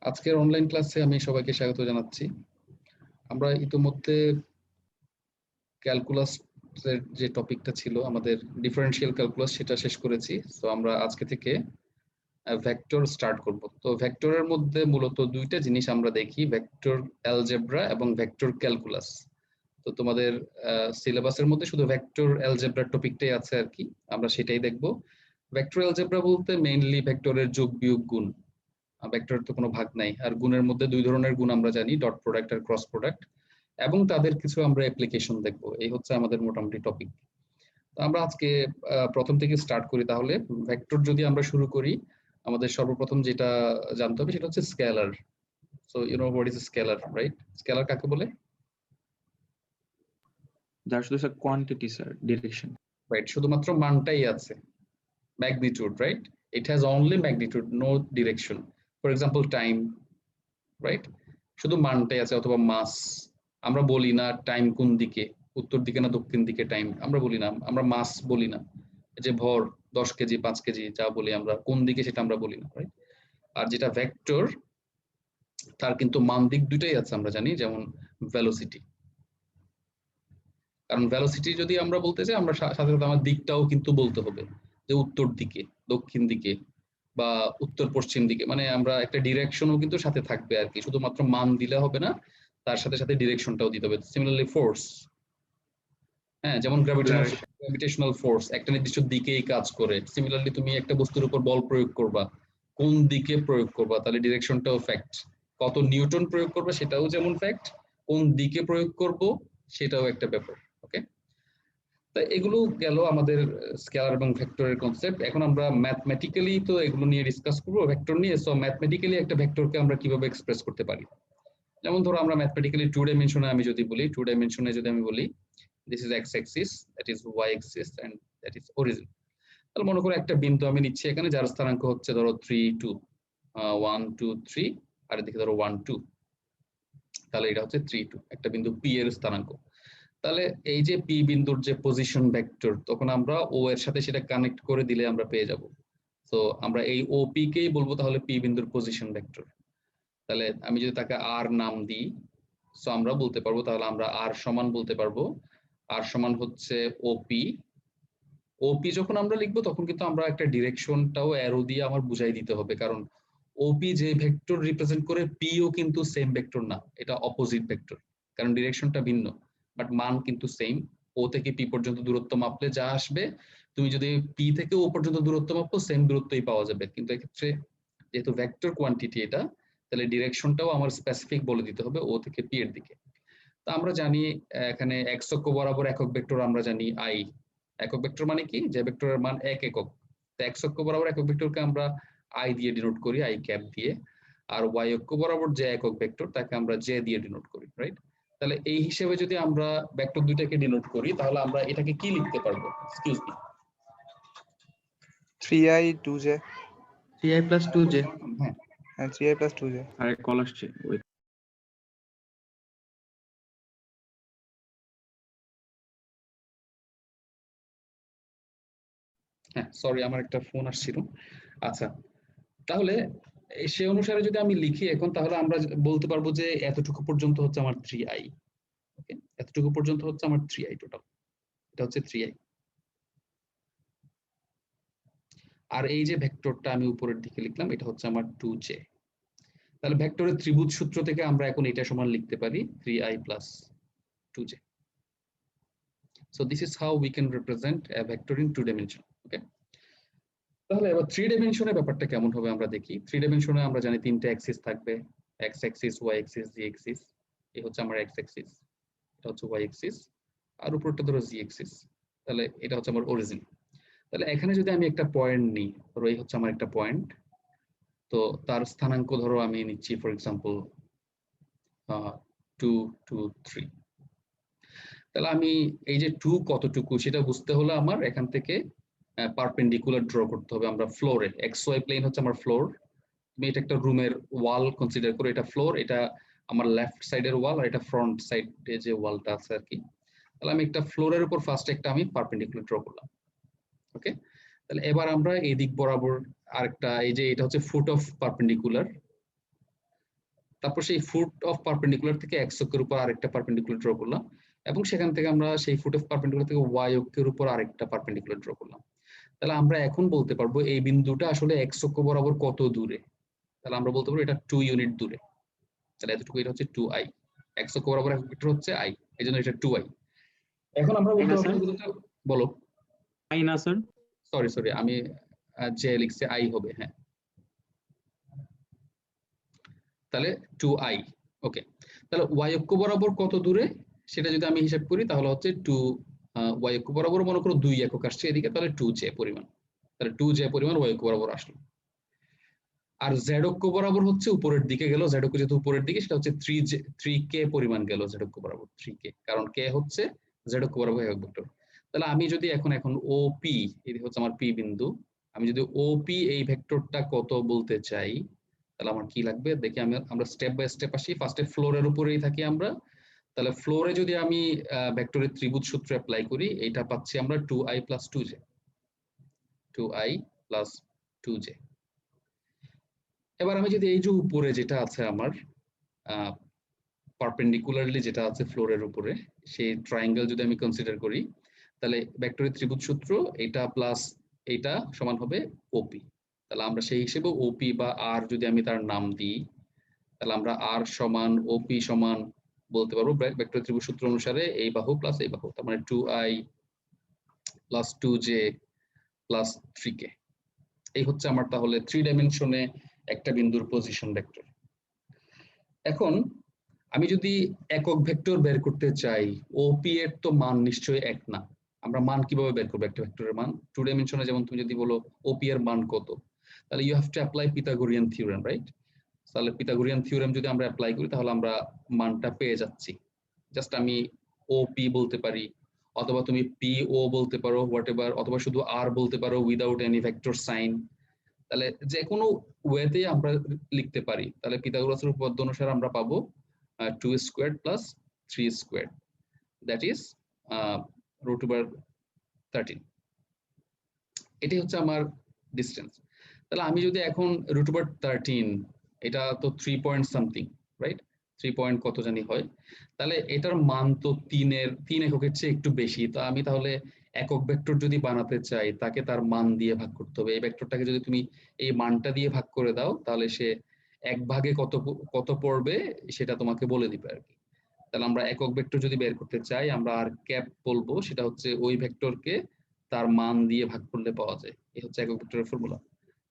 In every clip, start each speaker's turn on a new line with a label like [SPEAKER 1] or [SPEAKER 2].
[SPEAKER 1] আজকের অনলাইন ক্লাসে আমি সবাইকে স্বাগত জানাচ্ছি। আমরা ইতিমধ্যে ক্যালকুলাসের যে টপিকটা ছিল আমাদের ডিফারেনশিয়াল ক্যালকুলাস সেটা শেষ করেছি। তো আমরা আজকে থেকে ভেক্টর স্টার্ট করব। তো ভেক্টরের মধ্যে মূলত দুইটা জিনিস আমরা দেখি, ভেক্টর অ্যালজেব্রা এবং ভেক্টর ক্যালকুলাস। তো তোমাদের সিলেবাসের মধ্যে শুধু ভেক্টর অ্যালজেব্রা টপিকটাই আছে আর কি, আমরা সেটাই দেখব। ভেক্টর অ্যালজেব্রা বলতে মেইনলি ভেক্টরের যোগ বিয়োগ গুণ, ভেক্টরের তো কোনো ভাগ নাই। আর গুণের মধ্যে দুই ধরনের গুণ আমরা জানি, ডট প্রোডাক্ট আর ক্রস প্রোডাক্ট, এবং তাদের কিছু আমরা অ্যাপ্লিকেশন দেখব। এই হচ্ছে আমাদের মোটামুটি টপিক। তো আমরা আজকে প্রথম থেকে স্টার্ট করি। তাহলে ভেক্টর যদি আমরা শুরু করি, আমাদের সর্বপ্রথম যেটা জানতে হবে সেটা হচ্ছে scalar. So you know what is scalar, right? Scalar কাকে বলে?
[SPEAKER 2] যার শুধু sir quantity sir, direction.
[SPEAKER 1] Right, শুধুমাত্র মানটাই আছে, magnitude, right? It has only magnitude, no direction. For example time, right? শুধু মানটাই আছে, অথবা মাস। আমরা বলি না টাইম কোন দিকে, উত্তর দিকে না দক্ষিণ দিকে টাইম, আমরা বলি না, আমরা মাস বলি না। যে ভর 10 কেজি 5 কেজি যা বলি আমরা, কোন দিকে সেটা আমরা বলি না, রাইট? আর যেটা ভেক্টর, তার কিন্তু মান দিক দুইটাই আছে আমরা জানি, যেমন ভেলোসিটি। কারণ ভেলোসিটি যদি আমরা বলতে চাই, আমরা সাথে সাথে আমার দিকটাও কিন্তু বলতে হবে, যে উত্তর দিকে, দক্ষিণ দিকে, বা উত্তর পশ্চিম দিকে। মানে আমরা একটা ডিরেকশনও কিন্তু সাথে থাকবে আর কি, শুধুমাত্র মান দিলে হবে না, তার সাথে সাথে ডিরেকশনটাও দিতে হবে। সিমিলারলি ফোর্স, হ্যাঁ, যেমন গ্র্যাভিটেশনাল ফোর্স একটা নির্দিষ্ট দিকেই কাজ করে। সিমিলারলি তুমি একটা বস্তুর উপর বল প্রয়োগ করবা, কোন দিকে প্রয়োগ করবা, তাহলে ডিরেকশনটাও ফ্যাক্ট। কত নিউটন প্রয়োগ করবে সেটাও যেমন ফ্যাক্ট, কোন দিকে প্রয়োগ করব সেটাও একটা ব্যাপার। ওকে, তো এগুলো গেল আমাদের স্কেলার এবং ভেক্টরের কনসেপ্ট। এখন আমরা ম্যাথমেটিক্যালি তো এগুলো নিয়ে ডিসকাস করবো, ভেক্টর নিয়ে। সো ম্যাথমেটিক্যালি একটা ভেক্টরকে আমরা কিভাবে এক্সপ্রেস করতে পারি, যেমন ধরো আমরা ম্যাথমেটিক্যালি টু ডাইমেনশনে আমি যদি বলি, টু ডাইমেনশনে যদি আমি বলি this is x axis, that is y axis, and that is origin। তাহলে মনে করো একটা বিন্দু আমি নিচ্ছি এখানে, যার স্থানাঙ্ক হচ্ছে ধরো 3 2 1 2 3, আর এদিকে ধরো 1 2, তাহলে এটা হচ্ছে 3 2, একটা বিন্দু p এর স্থানাঙ্ক। তাহলে এই যে p বিন্দুর যে পজিশন ভেক্টর, তখন আমরা o এর সাথে সেটা কানেক্ট করে দিলে আমরা পেয়ে যাব। তো আমরা এই OP কেই বলবো তাহলে p বিন্দুর পজিশন ভেক্টর। তাহলে আমি যদি তাকে r নাম দিই, সো আমরা বলতে পারবো, তাহলে আমরা r সমান বলতে পারবো, r সমান হচ্ছে OP। ওপি যখন আমরা লিখবো তখন কিন্তু আমরা একটা ডিরেকশনটাও অ্যারো দিয়ে আমার বুঝাই দিতে হবে, কারণ ওপি যে ভেক্টর রিপ্রেজেন্ট করে পিও কিন্তু সেম ভেক্টর না, এটা অপোজিট ভেক্টর, কারণ ডিরেকশনটা ভিন্ন, বাট মান কিন্তু সেম। ও থেকে পি পর্যন্ত দূরত্ব মাপলে যা আসবে, তুমি যদি পি থেকে ও পর্যন্ত দূরত্ব মাপো সেম দূরত্বই পাওয়া যাবে। কিন্তু এক্ষেত্রে যেহেতু ভেক্টর কোয়ান্টিটি এটা, তাহলে ডিরেকশনটাও আমার স্পেসিফিক বলে দিতে হবে ও থেকে পি এর দিকে। তা আমরা জানি এখানে এক্স অক্ষ বরাবর একক ভেক্টর আমরা জানি আই। একক ভেক্টর মানে কি, যে ভেক্টরের মান 1 একক। তো এক্স অক্ষ বরাবর একক ভেক্টরকে আমরা আই দিয়ে ডিনোট করি, আই ক্যাপ দিয়ে। আর ওয়াই অক্ষ বরাবর যে একক ভেক্টর তাকে আমরা জে দিয়ে ডিনোট করি, রাইট? তাহলে এই হিসেবে যদি আমরা ভেক্টর দুইটাকে ডিনোট করি, তাহলে আমরা এটাকে কি লিখতে পারবো? Excuse me,
[SPEAKER 3] 3i 2j।
[SPEAKER 2] 3i plus 2j।
[SPEAKER 3] হ্যাঁ 3i plus 2j।
[SPEAKER 2] আরে কল আসছে, ওয়েট।
[SPEAKER 1] হ্যাঁ সরি, আমার একটা ফোন আসছিল। আচ্ছা, তাহলে সে অনুসারে যদি আমি লিখি এখন, তাহলে আমরা বলতে পারবো যে এতটুকু পর্যন্ত হচ্ছে আমার 3i। ওকে, এতটুকু পর্যন্ত হচ্ছে আমার 3i টোটাল, এটা হচ্ছে 3i। আর এই যে ভেক্টরটা আমি উপরের দিকে লিখলাম, এটা হচ্ছে আমার 2j। তাহলে ভেক্টরের ত্রিভুজ সূত্র থেকে আমরা এখন এটা সমান লিখতে পারি 3i plus 2j। So this is how we can represent a vector in two dimension. Okay, তাহলে এবার থ্রি ডাইমেনশনের ব্যাপারটা কেমন হবে আমরা দেখি। থ্রি ডাইমেনশনে আমরা জানি তিনটে অ্যাক্সিস থাকবে, এক্স অ্যাক্সিস, ওয়াই অ্যাক্সিস, জি অ্যাক্সিস। এই হচ্ছে আমার এক্স অ্যাক্সিস, এটা হচ্ছে ওয়াই অ্যাক্সিস, আর উপরটা ধরো জি অ্যাক্সিস। তাহলে এটা হচ্ছে আমার অরিজিন। তাহলে এখানে যদি আমি একটা পয়েন্ট নিই, ধরো এই হচ্ছে আমার একটা পয়েন্ট, তো তার স্থানাঙ্ক ধরো আমি নিচ্ছি ফর এক্সাম্পল 2 2 3। তাহলে আমি এই যে 2 কতটুকু সেটা বুঝতে হলে আমার এখান থেকে পারপেন্ডিকুলার ড্র করতে হবে। আমরা ফ্লোরে, এক্স ওয়াই প্লেন হচ্ছে আমার ফ্লোর। তুমি এটা একটা রুমের ওয়াল কনসিডার করো, এটা ফ্লোর, এটা আমার লেফট সাইডের ওয়াল, আর এটা ফ্রন্ট সাইডে যে ওয়ালটা আছে আর কি। তাহলে আমি একটা ফ্লোরের উপর ফার্স্ট একটা আমি পারপেন্ডিকুলার ড্র করলাম। ওকে, তাহলে এবার আমরা এই দিক বরাবর আরেকটা, এই যে এটা হচ্ছে ফুট অফ পারপেন্ডিকুলার, তারপর সেই ফুট অফ পারপেন্ডিকুলার থেকে এক্স অক্ষের উপর আরেকটা পারপেন্ডিকুলার ড্র করলাম, এবং সেখান থেকে আমরা সেই ফুট অফ পারপেন্ডিকুলার থেকে ওয়াই অক্ষের উপর আরেকটা পারপেন্ডিকুলার ড্র করলাম। তাহলে আমরা এখন বলতে পারবো এই বিন্দুটা আসলে এক্স অক্ষ বরাবর কত দূরে। তাহলে আমরা বলতে পারবো এটা 2 ইউনিট দূরে। তাহলে এতটুকু, এটা হচ্ছে 2i। এক্স অক্ষ বরাবর একক ভেক্টর হচ্ছে i, এই জন্য এটা 2i। এখন আমরা বলতে পারবো, বলো।
[SPEAKER 2] আই না স্যার,
[SPEAKER 1] সরি আমি যে লিখছে i হবে, হ্যাঁ। তাহলে 2i। ওকে, তাহলে y অক্ষ বরাবর কত দূরে সেটা যদি আমি হিসাব করি তাহলে হচ্ছে 2 y অক্ষ বরাবর মনে করো 2 একক আসছে এদিকে, তাহলে 2j পরিমাণ। তাহলে 2j পরিমাণ y অক্ষ বরাবর আসলো। আর z অক্ষ বরাবর হচ্ছে উপরের দিকে গেল, z অক্ষ যেহেতু উপরের দিকে সেটা হচ্ছে 3k পরিমাণ গেল z অক্ষ বরাবর, 3k, কারণ k হচ্ছে z অক্ষ বরাবর একক ভেক্টর। তাহলে আমি যদি এখন OP, এই হচ্ছে আমার p বিন্দু, আমি যদি OP এই ভেক্টরটা কত বলতে চাই তাহলে আমার কি লাগবে দেখি। আমরা স্টেপ বাই স্টেপ আসি। ফার্স্টে ফ্লোরের উপরেই থাকি আমরা। তাহলে ফ্লোরে যদি আমি ভেক্টরের ত্রিভুজ সূত্র অ্যাপ্লাই করি, এইটা পাচ্ছি আমরা 2i + 2j, 2i + 2j। এবার আমি যদি এই যে উপরে যেটা আছে আমার পারপেন্ডিকুলারলি যেটা আছে ফ্লোরের উপরে, সেই ট্রায়াঙ্গেল যদি আমি কনসিডার করি, তাহলে ভেক্টরের ত্রিভুজ সূত্র এটা প্লাস এটা সমান হবে ওপি। তাহলে আমরা সেই হিসেবে ওপি বা আর যদি আমি তার নাম দিই, তাহলে আমরা আর সমান ওপি সমান বলতে পারবো ভেক্টর ত্রিভুজ সূত্র অনুসারে এই বাহু প্লাস এই বাহু, তার মানে 2i + 2j + 3k। এই হচ্ছে আমার তাহলে 3 ডাইমেনশনে একটা বিন্দুর পজিশন ভেক্টর। এখন আমি যদি একক ভেক্টর বের করতে চাই, ওপি এর তো মান নিশ্চয়ই এক না। আমরা মান কিভাবে বের করবো একটা ভেক্টরের মান? 2 ডাইমেনশনে যেমন তুমি যদি বলো ওপি এর মান কত, তাহলে you have to apply Pythagorean theorem, right? তাহলে পিথাগোরিয়ান থিওরেম যদি আমরা অ্যাপ্লাই করি তাহলে আমরা মানটা পেয়ে যাচ্ছি। জাস্ট আমি ওপি বলতে পারি, অথবা তুমি পিও বলতে পারো, হোয়াটএভার, অথবা শুধু আর বলতে পারো উইদাউট এনি ভেক্টর সাইন। তাহলে যে কোনো ওয়েতে আমরা লিখতে পারি। তাহলে পিথাগোরাসের উপপাদ্য অনুসারে আমরা পাবো 2 স্কোয়ার্ড + 3 স্কোয়ার্ড, দ্যাট ইজ √13। এটাই হচ্ছে আমার ডিস্টেন্স। তাহলে আমি যদি এখন √13, এটা তো 3 পয়েন্ট সামথিং, রাইট? 3 পয়েন্ট কত জানি হয়। তাহলে এটার মান তো 3 এককের চেয়ে একটু বেশি। তো আমি তাহলে একক ভেক্টর যদি বানাতে চাই তাকে তার মান দিয়ে ভাগ করতে হবে। এই ভেক্টরটাকে যদি তুমি এই মানটা দিয়ে ভাগ করে দাও তাহলে সে 1/, কত পড়বে সেটা তোমাকে বলে দিবে আর কি। তাহলে আমরা একক ভেক্টর যদি বের করতে চাই আমরা আর ক্যাপ বলবো, সেটা হচ্ছে ওই ভেক্টরকে তার মান দিয়ে ভাগ করলে পাওয়া যায়। এই হচ্ছে একক ভেক্টরের ফর্মুলা।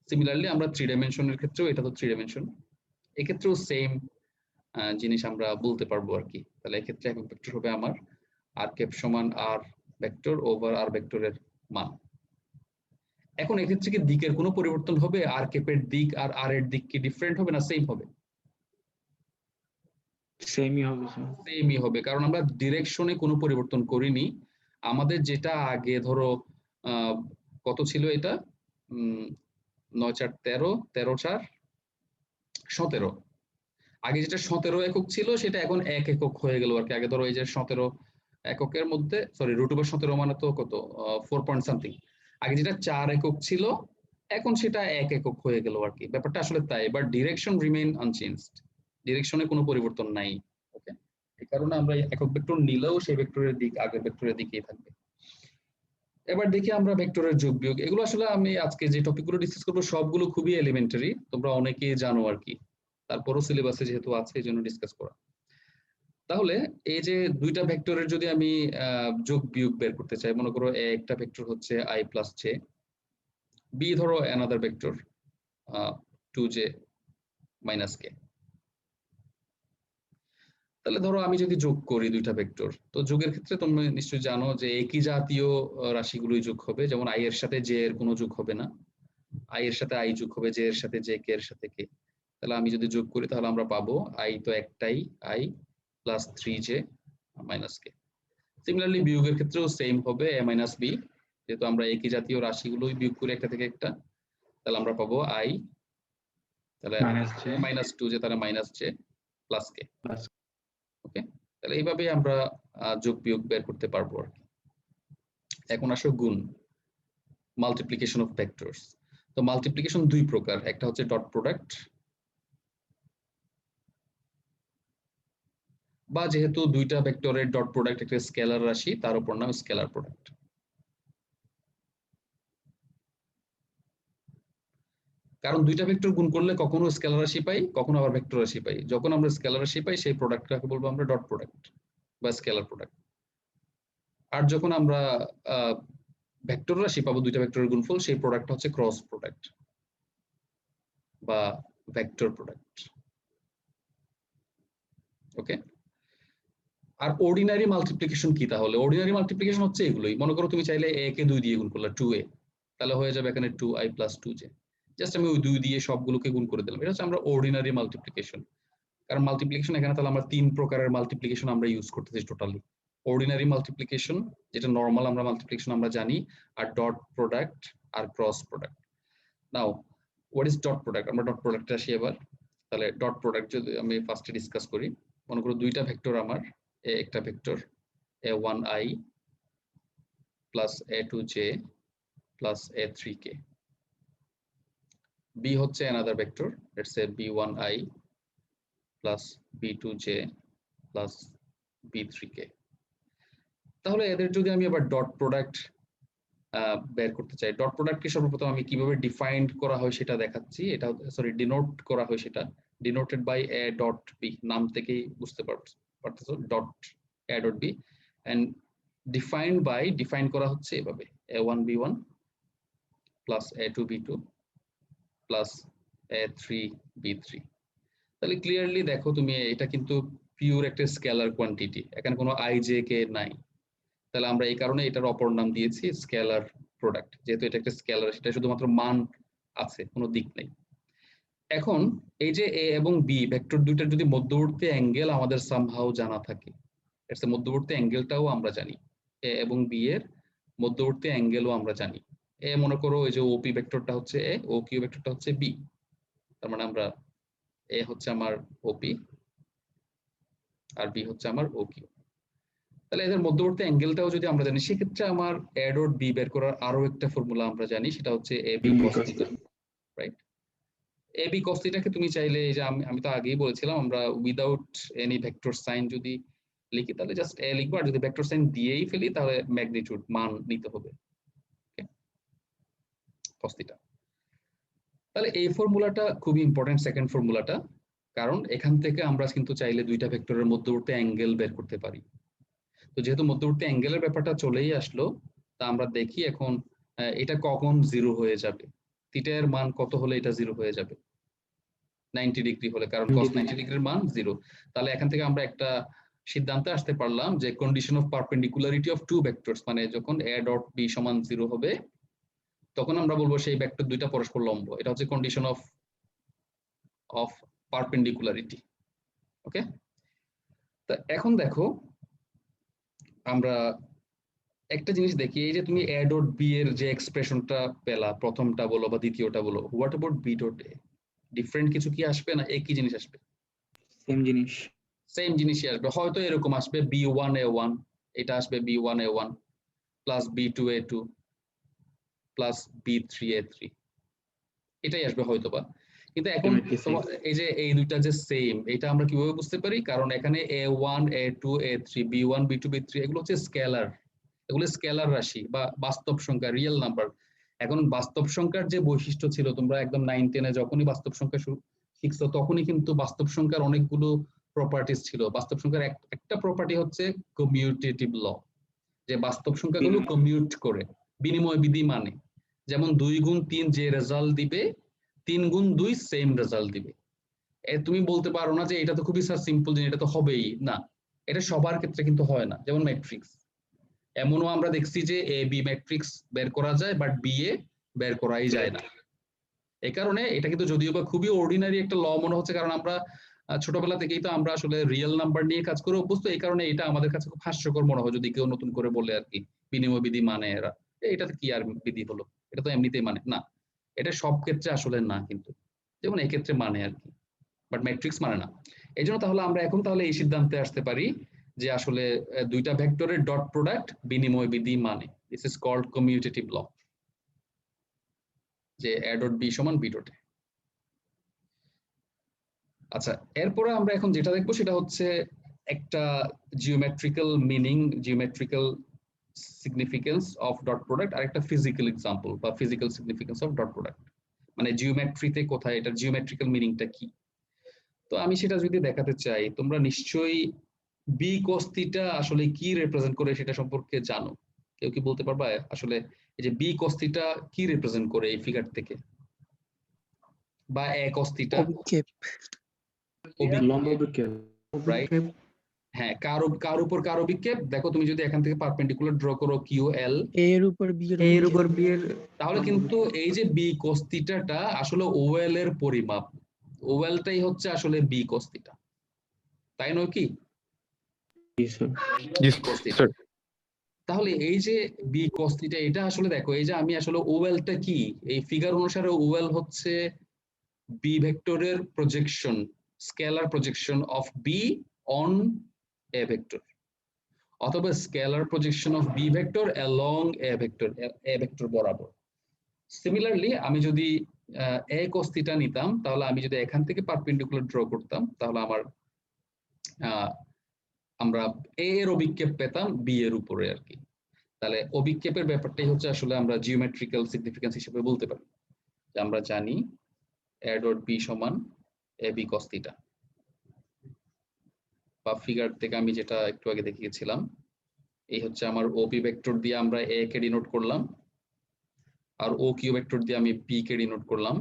[SPEAKER 1] সিমিলারলি আমরা 3 ডাইমেনশনের ক্ষেত্রেও, এটা তো 3 ডাইমেনশন, এক্ষেত্রেও সেম জিনিস আমরা বলতে পারবো আর কি। তাহলে এক্ষেত্রে একক ভেক্টর হবে আমার আর ক্যাপ সমান আর ভেক্টর ওভার আর ভেক্টরের মান। এখন এক্ষেত্রে কি দিকের কোনো পরিবর্তন হবে? আর ক্যাপের দিক আর আর এর দিক কি ডিফারেন্ট হবে না সেম হবে?
[SPEAKER 2] সেমই হবে স্যার।
[SPEAKER 1] সেমই হবে, কারণ আমরা ডিরেকশনে কোনো পরিবর্তন করিনি। আমাদের যেটা আগে ধরো কত ছিল এটা, 9 4 13, 13 4 17, আগে যেটা 17 একক ছিল সেটা এখন 1 একক হয়ে গেল আর কি। আগে ধরো এই যে 17 এককের মধ্যে, সরি √17 মানে তো কত 4 পয়েন্ট সামথিং, আগে যেটা 4 একক ছিল এখন সেটা 1 একক হয়ে গেল আর কি। ব্যাপারটা আসলে তাই, বাট ডিরেকশন রিমেইন আনচেঞ্জড, ডিরেকশনে কোনো পরিবর্তন নাই। ওকে, এই কারণে আমরা একক ভেক্টর নিলেও সেই ভেক্টরের দিক আগের ভেক্টরের দিকেই থাকবে। এবার দেখি আমরা ভেক্টরের যোগ বিয়োগ। এগুলো আসলে আমি আজকে যে টপিকগুলো ডিসকাস করবো সবগুলো খুবই এলিমেন্টারি, তোমরা অনেকেই জানো আর কি, তারপরও সিলেবাসে যেহেতু আছে এই জন্য ডিসকাস করা। তাহলে এই যে দুইটা ভেক্টরের যদি আমি যোগ বিয়োগ বের করতে চাই, মনে করো একটা ভেক্টর হচ্ছে i + j, b ধরো অ্যানাদার ভেক্টর 2j - k। তাহলে ধরো আমি যদি যোগ করি দুইটা ভেক্টর, তো যোগের ক্ষেত্রে তুমি নিশ্চয়ই জানো যে একই জাতীয় রাশিগুলোই যোগ হবে। যেমন i এর সাথে j এর কোনো যোগ হবে না, i এর সাথে i যোগ হবে, j এর সাথে j, k এর সাথে k। তাহলে আমি যদি যোগ করি তাহলে আমরা পাবো i তো একটাই, i + 3j - k। সিমিলারলি বিয়োগের ক্ষেত্রেও সেম হবে a - b, যেহেতু আমরা একই জাতীয় রাশিগুলোই বিয়োগ করি একটা থেকে একটা, তাহলে আমরা পাবো i, তাহলে -2j, তাহলে -j + k। ওকে, তাহলে এইভাবেই আমরা যোগ বিয়োগ বের করতে পারবো আর কি। এখন আসো গুণ, মাল্টিপ্লিকেশন অফ ভেক্টরস। তো মাল্টিপ্লিকেশন দুই প্রকার, একটা হচ্ছে ডট প্রোডাক্ট বা যেহেতু দুইটা ভেক্টরের ডট প্রোডাক্ট একটা স্কেলার রাশি, তার উপর নাম স্কেলার প্রোডাক্ট। কারণ দুইটা ভেক্টর গুণ করলে কখনো স্কেলার রাশি পাই, কখনো আবার ভেক্টর রাশি পাই। যখন আমরা স্কেলার রাশি পাই সেই প্রোডাক্টটাকে বলবো আমরা ডট প্রোডাক্ট বা স্কেলার প্রোডাক্ট। আর যখন আমরা ভেক্টর রাশি পাবো দুইটা ভেক্টরের গুণফল, সেই প্রোডাক্ট হচ্ছে ক্রস প্রোডাক্ট বা ভেক্টর প্রোডাক্ট। ওকে, আর অর্ডিনারি মাল্টিপ্লিকেশন কি তাহলে? অর্ডিনারি মাল্টিপ্লিকেশন হচ্ছে এগুলোই। মনে করো তুমি চাইলে a কে 2 দিয়ে গুণ করলে 2a, তাহলে হয়ে যাবে এখানে 2i + 2j। জাস্ট আমি ওই 2 দিয়ে সবগুলোকে গুণ করে দিলাম। এটা হচ্ছে আমরা অর্ডিনারি মাল্টিপ্লিকেশন। কারণ মাল্টিপ্লিকেশন এখানে তাহলে আমরা 3 প্রকারের মাল্টিপ্লিকেশন আমরা ইউজ করতেছি টোটালি। অর্ডিনারি মাল্টিপ্লিকেশন যেটা নরমাল আমরা মাল্টিপ্লিকেশন আমরা জানি, আর ডট প্রোডাক্ট আর cross product. Now what is dot product? আমরা ডট প্রোডাক্টে আসি এবার। তাহলে ডট প্রোডাক্ট যদি আমি ফার্স্টে ডিসকাস করি, মনে করো দুইটা ভেক্টর আমার, এ একটা vector a1i plus a2j plus a3k, b হচ্ছে another vector, let's say b1i plus b2j plus b3k। তাহলে এদের যদি আমি আবার ডট প্রোডাক্ট বের করতে চাই, ডট প্রোডাক্টকে সর্বপ্রথম আমি কিভাবে ডিফাইন্ড করা হয় সেটা দেখাচ্ছি। এটা সরি ডিনোট করা হয়, সেটা denoted by a dot b, নাম থেকেই বুঝতে পারতেছো dot a dot b, and defined by, define করা হচ্ছে এভাবে a1 b1 plus a2 b2 plus a3 b3। তাহলে ক্লিয়ারলি দেখো তুমি, এটা কিন্তু পিওর একটা স্কেলার কোয়ান্টিটি, এখানে কোনো i j k নাই। তাহলে আমরা এই কারণে এটার অপর নাম দিয়েছি স্কেলার প্রোডাক্ট, যেহেতু এটা একটা স্কেলার, সেটা শুধুমাত্র মান আছে, কোনো দিক নেই। এখন এই যে a এবং b ভেক্টর দুইটার যদি মধ্যবর্তী অ্যাঙ্গেল আমাদের সামহাউ জানা থাকে, এর মধ্যবর্তী অ্যাঙ্গেলটাও আমরা জানি, a এবং b এর মধ্যবর্তী অ্যাঙ্গেলও আমরা জানি। এ মনে করো এই যে ওপি ভেক্টরটা হচ্ছে a, ও কিউ ভেক্টরটা হচ্ছে b, তার মানে আমরা এ হচ্ছে আমার ওপি আর বি হচ্ছে আমার ও কিউ। তাহলে এদের মধ্যবর্তী অ্যাঙ্গেলটাও যদি আমরা জানি, সেক্ষেত্রে আমার এ ডট বি বের করার আরো একটা ফর্মুলা আমরা জানি, সেটা হচ্ছে A B cos theta, right? A B কস থিটাকে তুমি চাইলে, এই যে আমি তো আগেই বলেছিলাম, আমরা উইদাউট এনি ভেক্টর সাইন যদি লিখি তাহলে জাস্ট এ লিখবো, আর যদি ভেক্টর সাইন দিয়েই ফেলি তাহলে ম্যাগনিটিউড মান নিতে হবে কস থিটা। তাহলে এই ফর্মুলাটা খুবই ইম্পর্টেন্ট, সেকেন্ড ফর্মুলাটা, কারণ এখান থেকে আমরা কিন্তু চাইলে দুইটা ভেক্টরের মধ্যবর্তী অ্যাঙ্গেল বের করতে পারি। তো যেহেতু মধ্যবর্তী অ্যাঙ্গেলের ব্যাপারটা চলেই আসলো, তা আমরা দেখি এখন এটা কখন জিরো হয়ে যাবে, থিটা এর মান কত হলে এটা জিরো হয়ে যাবে? 90 ডিগ্রি হলে, কারণ cos 90 ডিগ্রির মান জিরো। তাহলে এখান থেকে আমরা একটা সিদ্ধান্তে আসতে পারলাম যে condition of perpendicularity of two vectors, মানে যখন a ডট b সমান জিরো হবে তখন আমরা বলবো সেই ভেক্টর দুইটা পরস্পর লম্ব। এটা হচ্ছে কন্ডিশন অফ পারপেন্ডিকুলারিটি। ওকে, তা এখন দেখো আমরা একটা জিনিস দেখি, এই যে তুমি a ডট b এর যে এক্সপ্রেশনটা পেলা, প্রথমটা বলো বা দ্বিতীয়টা বলো, what about b dot a? Different কিছু কি আসবে না একই জিনিস আসবে?
[SPEAKER 2] সেম জিনিস।
[SPEAKER 1] সেম জিনিসই আসবে, হয়তো এরকম আসবে b1a1, এটা আসবে b1a1 plus b2a2 plus b3a3, এটাই আসবে হয়তোবা। কিন্তু এখন এই যে এই দুইটা যে সেম, এটা আমরা কিভাবে বুঝতে পারি? কারণ এখানে a1 a2 a3 b1 b2 b3 এগুলো হচ্ছে স্কেলার, এগুলো স্কেলার রাশি বা বাস্তব সংখ্যা, রিয়েল নাম্বার। এখন বাস্তব সংখ্যার যে বৈশিষ্ট্য ছিল, তোমরা একদম 9-10-এ যখনই বাস্তব সংখ্যা শিখছো তখনই কিন্তু বাস্তব সংখ্যার অনেকগুলো প্রপার্টিস ছিল। বাস্তব সংখ্যার একটা প্রপার্টি হচ্ছে কমিউটেটিভ ল, যে বাস্তব সংখ্যাগুলো কমিউট করে, বিনিময় বিধি মানে। যেমন 2 গুণ 3 যে রেজাল্ট দিবে, 3 গুণ 2 সেম রেজাল্ট দিবে। তুমি বলতে পারো না যে এটা তো খুবই সিম্পল জিনিস, এটা তো হবেই না। এটা সবার ক্ষেত্রে কিন্তু হয় না। যেমন ম্যাট্রিক্স, এমনও আমরা দেখছি যে এ বি ম্যাট্রিক্স বের করা যায়, বাট বি এ বের করাই যায় না। এই কারণে এটা কিন্তু যদিও বা খুবই অর্ডিনারি একটা ল মনে হচ্ছে, কারণ আমরা ছোটবেলা থেকেই তো আমরা আসলে রিয়েল নাম্বার নিয়ে কাজ করে অভ্যস্ত। এই কারণে এটা আমাদের কাছে খুব হাস্যকর মনে হয় যদি কেউ নতুন করে বলে আর কি বিনিময় বিধি মানে এরা, এটাতে কি আর বিধি হলো, এটা তো এমনিতেই মানে না। এটা সব ক্ষেত্রে আসলে না, কিন্তু যেমন এই ক্ষেত্রে মানে আর কি, বাট ম্যাট্রিক্স মানে না। এই জন্য তাহলে আমরা এখন তাহলে এই সিদ্ধান্তে আসতে পারি যে আসলে দুইটা ভেক্টরের ডট প্রোডাক্ট বিনিময় বিধি মানে, দিস ইজ কল্ড কমিউটেটিভ ল, যে a ডট b সমান b ডট a। আচ্ছা, এরপরে আমরা এখন যেটা দেখবো সেটা হচ্ছে একটা geometrical meaning, geometrical significance of dot product, আর একটা ফিজিক্যাল এক্সাম্পল বা physical significance of dot product, মানে জিওমেট্রিতে কোথায় এটার জিওমেট্রিক্যাল মিনিংটা কি। তো আমি সেটা যদি দেখাতে চাই, তোমরা নিশ্চয়ই বি cos থিটা আসলে কি রিপ্রেজেন্ট করে সেটা সম্পর্কে জানো। কেউ কি বলতে পারবা আসলে এই যে বি cos থিটা কি রিপ্রেজেন্ট করে এই ফিগার থেকে, বা এ cos থিটা?
[SPEAKER 4] অভিক্ষেপ।
[SPEAKER 2] লম্ব বিক্ষেপ।
[SPEAKER 1] রাইট, হ্যাঁ, কার উপর কার অভিক্ষেপ? দেখো তুমি যদি এখান থেকে পারপেন্ডিকুলার ড্র করো কিউ এল,
[SPEAKER 4] এ এর উপর বি এর
[SPEAKER 2] এর
[SPEAKER 4] অভিক্ষেপ।
[SPEAKER 2] উপর বি এর
[SPEAKER 1] তাহলে কিন্তু এই যে বি cos থিটাটা আসলে ওএল এর পরিমাপ, ওএলটাই হচ্ছে আসলে বি cos থিটা, তাই নয় কি? cos theta. তাহলে এই যে বি cos থিটা, এটা আসলে দেখো এই যে আমি আসলে ওএলটা কি, এই ফিগার অনুসারে ওএল হচ্ছে বি ভেক্টরের projection, scalar projection of B on A vector, অথবা scalar projection of B vector along A vector বরাবর। সিমিলারলি আমি যদি এ cos থিটা নিতাম, তাহলে আমি যদি এখান থেকে পারপেন্ডিকুলার ড্র করতাম, তাহলে আমরা এ এর অভিক্ষেপ পেতাম বি এর উপরে আর কি। তাহলে অভিক্ষেপের ব্যাপারটাই হচ্ছে আসলে আমরা জিওমেট্রিক্যাল সিগনিফিকেন্স হিসেবে বলতে পারি, যে আমরা জানি এ ডট বি সমান এ বি cos থিটা, বা ফিগার থেকে আমি যেটা একটু আগে দেখিয়েছিলাম, এই হচ্ছে আমার ওপি ভেক্টর দিয়ে আমরা এ কে ডিনোট করলাম, আর ও কিউ ভেক্টর দিয়ে আমি পি কে ডিনোট করলাম।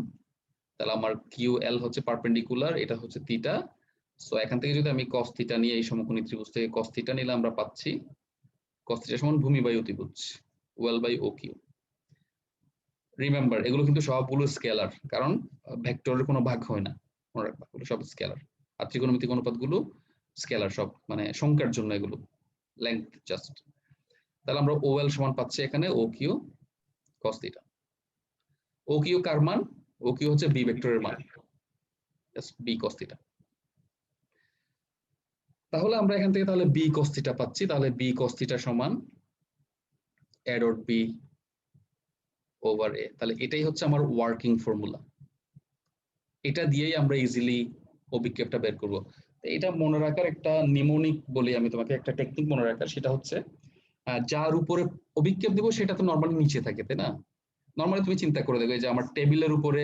[SPEAKER 1] তাহলে আমার কিউ এল হচ্ছে পারপেন্ডিকুলার, এটা হচ্ছে থিটা। সো এখান থেকে যদি আমি cos থিটা নিয়ে এই সমকোণী ত্রিভুজ থেকে cos থিটা নিলে আমরা পাচ্ছি cos থিটা সমান ভূমি বাই অতিভুজ OL by O Q. Remember, এগুলো কিন্তু সবগুলো স্কেলার, কারণ ভেক্টরের কোনো ভাগ হয় না, মনে রাখবা এগুলো সব স্কেলার। আর ত্রিকোণমিতিক অনুপাতগুলো স্কেলার সব, মানে সংখ্যার জন্য এগুলো, লেংথ জাস্ট। তাহলে আমরা ওএল সমান পাচ্ছি এখানে O Q cos theta. O Q কার মান? ও কিউ হচ্ছে বি ভেক্টরের মান, জাস্ট বি cos থিটা। তাহলে আমরা এখান থেকে তাহলে বি cos থিটা পাচ্ছি, তাহলে বি cos থিটা সমান এ ডট বি ওভার এ। তাহলে এটাই হচ্ছে আমার ওয়ার্কিং ফর্মুলা, এটা দিয়েই আমরা ইজিলি অভিক্ষেপটা বের করব। এটা মনে রাখার একটা নিমোনিক বলি আমি তোমাকে, একটা টেকনিক মনে রাখার, সেটা হচ্ছে যার উপরে অভিক্ষেপ দিব সেটা তো নর্মালি নিচে থাকে, তাই না? নর্মালি তুমি চিন্তা করে দেখো, যে আমার টেবিলের উপরে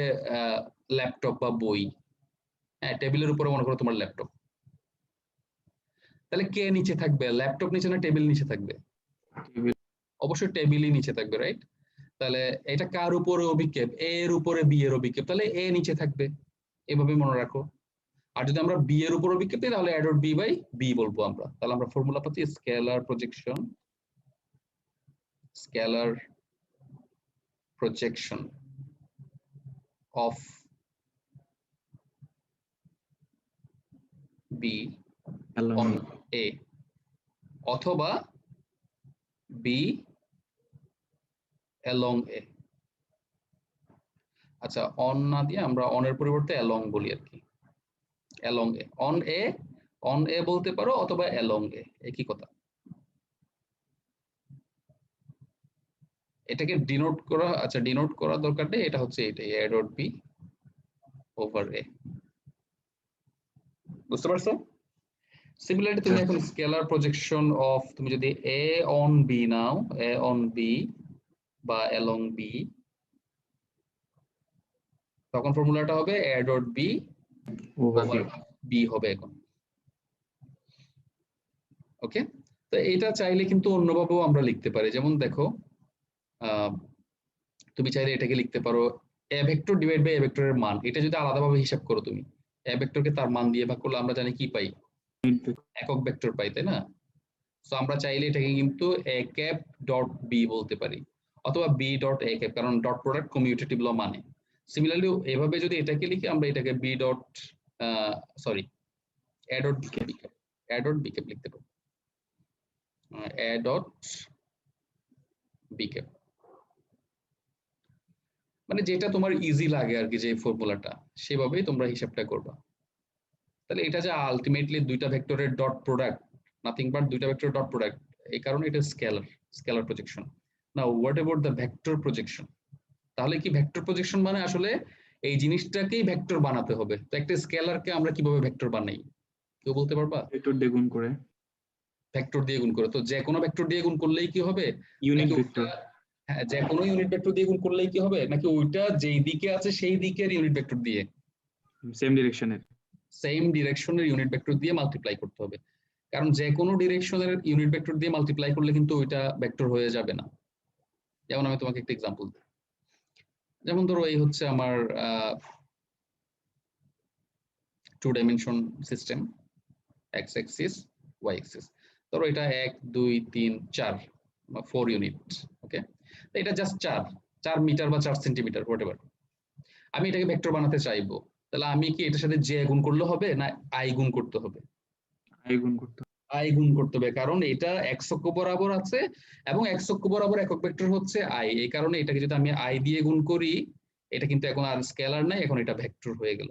[SPEAKER 1] ল্যাপটপ বা বই, হ্যাঁ টেবিলের উপরে মনে করো তোমার ল্যাপটপ, তাহলে কে নিচে থাকবে? ল্যাপটপ নিচে না টেবিল নিচে থাকবে? অবশ্যই টেবিলই নিচে থাকবে, রাইট? তাহলে এটা কার উপরে অভিক্ষেপ? এ এর উপরে বি এর অভিক্ষেপ, তাহলে এ নিচে থাকবে, এভাবে মনে রাখো। আর যদি আমরা বি এর উপর অভিক্ষেপ দিই, তাহলে A dot B by B বলবো আমরা। তাহলে আমরা ফর্মুলা পাচ্ছি scalar projection of B on A, অথবা বি অ্যালং এ। আচ্ছা, অন না দিয়ে আমরা অনের পরিবর্তে অ্যালং বলি আর কি, অ্যালং এ। অন এ বলতে পারো, অথবা অ্যালং এ, একই কথা। এটাকে ডিনোট করা, আচ্ছা ডিনোট করা দরকার নেই, এটা হচ্ছে এটাই এ ডট বি ওভার এ। বুঝতে পারছো? সিমিলারলি তুমি এখন স্কেলার প্রজেকশন অফ, তুমি যদি এ অন বি নাও, এ অন বি বা অ্যালং বি, তখন ফর্মুলাটা হবে A dot B over B হবে এখন। ওকে, তো এটা চাইলে কিন্তু অন্যভাবেও আমরা লিখতে পারি। যেমন দেখো, তুমি চাইলে এটাকে লিখতে পারো এ ভেক্টর ডিভাইড বাই এ ভেক্টরের মান। এটা যদি আলাদাভাবে হিসাব করো তুমি, এ ভেক্টরকে তার মান দিয়ে ভাগ করলে আমরা জানি কি পাই? একক ভেক্টর পাই, তাই না? সো আমরা চাইলে এটাকে কিন্তু এ ক্যাপ ডট বি বলতে পারি, অথবা বি ডট এ ক্যাপ, কারণ ডট প্রোডাক্ট কমিউটেটিভ ল মানে। সিমিলারলি এভাবে যদি এটাকে লিখি, আমরা এটাকে B dot sorry A dot B cap, A dot B cap লিখতে পারি, এ ডট বি ক্যাপ, মানে যেটা তোমার ইজি লাগে আর কি, যে ফর্মুলাটা সেভাবেই তোমরা হিসাবটা করবা। তাহলে এটা যে আলটিমেটলি দুইটা ভেক্টরের ডট প্রোডাক্ট, নাথিং বাট দুইটা ভেক্টরের ডট প্রোডাক্ট, এই কারণে এটা scalar projection. Now what about the vector projection? তাহলে কি ভেক্টর প্রজেকশন মানে আসলে এই জিনিসটাকেই ভেক্টর বানাতে হবে। তো একটা স্কেলারকে আমরা কিভাবে ভেক্টর বানাই? কেউ বলতে পারবা?
[SPEAKER 2] ভেক্টর দিয়ে গুণ করে,
[SPEAKER 1] ভেক্টর দিয়ে গুণ করে। তো যে কোনো ভেক্টর দিয়ে গুণ করলেই কি হবে?
[SPEAKER 2] ইউনিট
[SPEAKER 1] নাকি
[SPEAKER 2] ভেক্টর।
[SPEAKER 1] ওটা- হ্যাঁ, যে কোনো ইউনিট ভেক্টর দিয়ে গুণ করলেই কি হবে, নাকি ওইটা যেই দিকে আছে সেই দিকের ইউনিট ভেক্টর দিয়ে,
[SPEAKER 2] সেম ডিরেকশনের।
[SPEAKER 1] সেম ডিরেকশনের ইউনিট ভেক্টর দিয়ে মাল্টিপ্লাই করতে হবে। কারণ যে কোনো ডিরেকশনের ইউনিট ভেক্টর দিয়ে মাল্টিপ্লাই করলে কিন্তু ওইটা ভেক্টর হয়ে যাবে না। যেমন আমি তোমাকে একটা এক্সাম্পল দিই। যেমন ধরো এই হচ্ছে আমার 2 dimension system, x axis, y axis. ধরো এটা 1 2 3 4 4 ইউনিট। ওকে, এটা জাস্ট 4 মিটার বা 4 সেন্টিমিটার হোয়াটএভার। আমি এটাকে ভেক্টর বানাতে চাইবো, তাহলে আমি কি এটার সাথে জে গুণ করলে হবে না আই গুণ করতে হবে?
[SPEAKER 2] আই গুণ করতে হবে।
[SPEAKER 1] আই গুণ করতে হবে, কারণ এটা এক্স অক্ষ বরাবর আছে এবং এক্স অক্ষ বরাবর একক ভেক্টর হচ্ছে আই। এই কারণে এটাকে যদি আমি আই দিয়ে গুণ করি, এটা কিন্তু এখন আর স্কেলার নাই, এখন এটা ভেক্টর হয়ে গেল।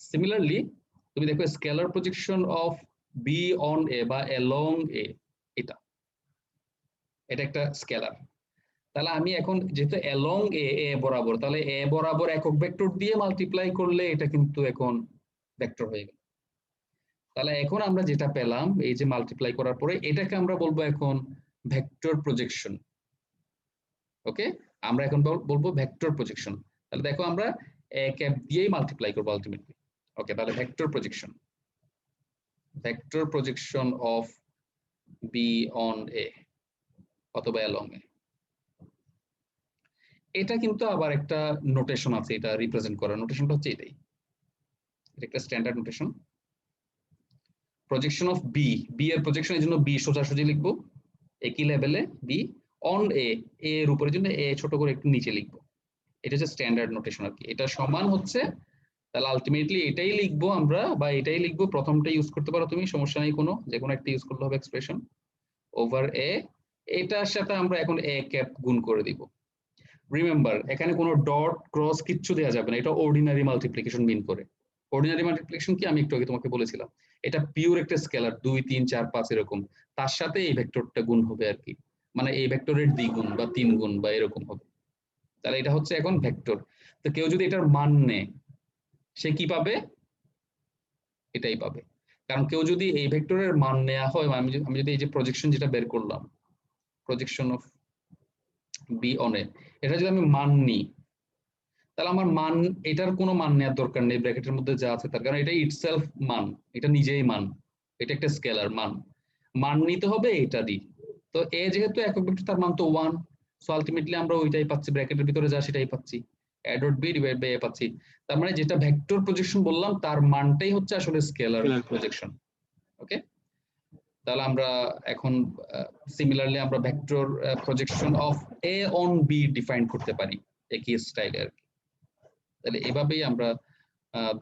[SPEAKER 1] সিমিলারলি তুমি দেখো scalar projection of B on A বা অ্যালং এ, এটা এটা একটা স্কেলার। তাহলে আমি এখন যেহেতু অ্যালং এ বরাবর, তাহলে এ বরাবর একক ভেক্টর দিয়ে মাল্টিপ্লাই করলে এটা কিন্তু এখন ভেক্টর হয়ে গেল। তাহলে এখন আমরা যেটা পেলাম এই যে মাল্টিপ্লাই করার পরে, এটাকে আমরা বলবো এখন ভেক্টর প্রজেকশন। ওকে, আমরা এখন বলবো ভেক্টর প্রজেকশন। তাহলে দেখো আমরা এ ক্যাপ দিয়েই মাল্টিপ্লাই করবো আলটিমেটলি। ওকে, তাহলে vector projection, vector projection of B on A অথবা অ্যালং এ। এটা কিন্তু আবার একটা নোটেশন আছে এটা রিপ্রেজেন্ট করার, নোটেশনটা হচ্ছে এটাই, এটা একটা standard notation. Projection of B, B এর প্রজেকশন এর জন্য বি সোজাসুজি লিখবো একই লেভেলে, বি অন এ, এর উপরের জন্য এ ছোট করে একটু নিচে লিখবো। এটা হচ্ছে স্ট্যান্ডার্ড নোটেশন আর কি। এটা সমান হচ্ছে, তাহলে আলটিমেটলি এটাই লিখবো আমরা, বা এটাই লিখবো, প্রথমটা ইউজ করতে পারো তুমি, সমস্যা নেই কোনো, যে কোনো একটা ইউজ করলে হবে এক্সপ্রেশন ওভার এ। এটার সাথে আমরা এখন এ ক্যাপ গুণ করে দিব। রিমেম্বার এখানে কোনো ডট ক্রস কিচ্ছু দেওয়া যাবে না, এটা অর্ডিনারি মাল্টিপ্লিকেশন মিন করে। অর্ডিনারি মাল্টিপ্লিকেশন কি আমি একটু আগে তোমাকে বলেছিলাম, এটা পিওর একটা স্কেলার 2 3 4 5 এরকম, তার সাথে এই ভেক্টরটা গুণ হবে আর কি, মানে এই ভেক্টরের দ্বিগুণ বা 3 গুণ বা এরকম হবে। তাহলে এটা হচ্ছে এখন ভেক্টর। তো কেউ যদি এটার মান নেয় সে কি পাবে? এটাই পাবে। কারণ কেউ যদি এই ভেক্টরের মান নেওয়া হয়, আমি যদি এই যে প্রজেকশন যেটা বের করলাম, projection of B on A, এটা যদি আমি মান নিই, তাহলে আমার মান, এটার কোনো মান নেওয়ার দরকার নেই ব্র্যাকেটের মধ্যে যা আছে তার, কারণ এটা ইটসেলফ মান, এটা নিজেই মান, এটা একটা স্কেলার মান। মান নিতে হবে এটা দি। তো এ যেহেতু একক ভেক্টর তার মান তো 1, সো আলটিমেটলি আমরা ওইটাই পাচ্ছি, ব্র্যাকেটের ভিতরে যা সেটাই পাচ্ছি, A dot B divide by A পাচ্ছি। তার মানে যেটা ভেক্টর প্রজেকশন বললাম তার মানটাই হচ্ছে আসলে স্কেলার প্রজেকশন। ওকে, তাহলে আমরা এখন সিমিলারলি আমরা vector projection of A on B define করতে পারি একই স্টাইলে আর কি। তাহলে এভাবেই আমরা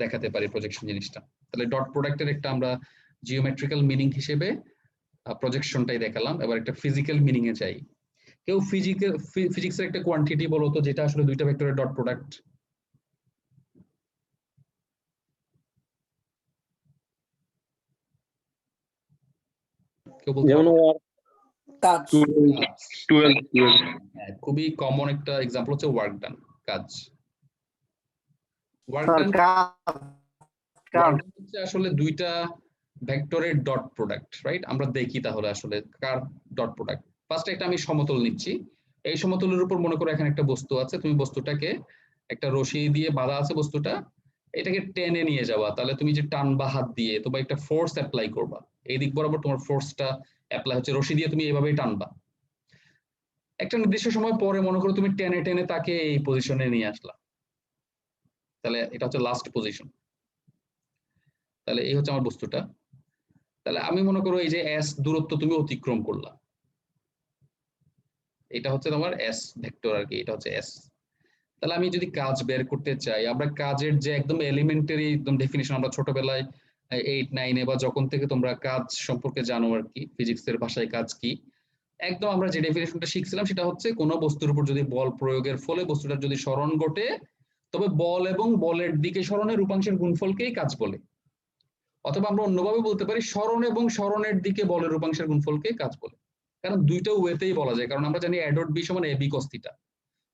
[SPEAKER 1] দেখাতে পারি প্রজেকশন জিনিসটা। তাহলে ডট প্রোডাক্টের একটা আমরা জিওমেট্রিক্যাল মিনিং হিসেবে প্রজেকশনটাই দেখালাম। এবার একটা ফিজিক্যাল মিনিং এ যাই। কেউ ফিজিক্সের একটা কোয়ান্টিটি বলো তো যেটা আসলে দুইটা ভেক্টরের ডট প্রোডাক্ট। কেউ বলতে পারো?
[SPEAKER 4] কাজ।
[SPEAKER 2] 12
[SPEAKER 1] হ্যাঁ, খুবই কমন একটা এক্সাম্পল হচ্ছে ওয়ার্ক ডান, কাজ। ওয়ার্ক
[SPEAKER 4] স্যার,
[SPEAKER 1] ডান হচ্ছে আসলে দুইটা ভেক্টরের ডট প্রোডাক্ট, রাইট? আমরা দেখি তাহলে আসলে কার ডট প্রোডাক্ট। ফার্স্টে একটা আমি সমতল নিচ্ছি, এই সমতলের উপর মনে করো এখানে একটা বস্তু আছে, তুমি বস্তুটাকে একটা রশি দিয়ে বাঁধা আছে বস্তুটা, এটাকে টেনে নিয়ে যাওয়া, তাহলে তুমি যে টানবা হাত দিয়ে, তোমার একটা ফোর্স অ্যাপ্লাই করবা, এই দিক বরাবর তোমার ফোর্সটা অ্যাপ্লাই হচ্ছে, রশি দিয়ে তুমি এইভাবেই টানবা। একটা নির্দিষ্ট সময় পরে মনে করো তুমি টেনে টেনে তাকে এই পজিশনে নিয়ে আসলা, তাহলে এটা হচ্ছে লাস্ট পজিশন। তাহলে এই হচ্ছে আমার বস্তুটা। তাহলে আমি মনে করো এই যে এস দূরত্ব তুমি অতিক্রম করলা, এটা হচ্ছে তোমার এস ভেক্টর আর কি, এটা হচ্ছে এস। তাহলে আমি যদি কাজ বের করতে চাই, আমরা কাজের যে একদম এলিমেন্টারি একদম ডেফিনিশন আমরা ছোটবেলায় 8 9 বা যখন থেকে তোমরা কাজ সম্পর্কে জানো আর কি, ফিজিক্সের ভাষায় কাজ কি, একদম আমরা যে ডেফিনিশনটা শিখছিলাম সেটা হচ্ছে কোনো বস্তুর উপর যদি বল প্রয়োগের ফলে বস্তুটার যদি সরণ ঘটে, তবে বল এবং বলের দিকে সরণের উপাংশের গুণফলকেই কাজ বলে। অথবা আমরা অন্যভাবে বলতে পারি সরণ এবং সরণের দিকে বলের উপাংশের গুণফলকে কাজ বলে। কারণ দুইটা ওয়েতেই বলা যায়, কারণ আমরা জানি a ডট b সমান ab cos θ,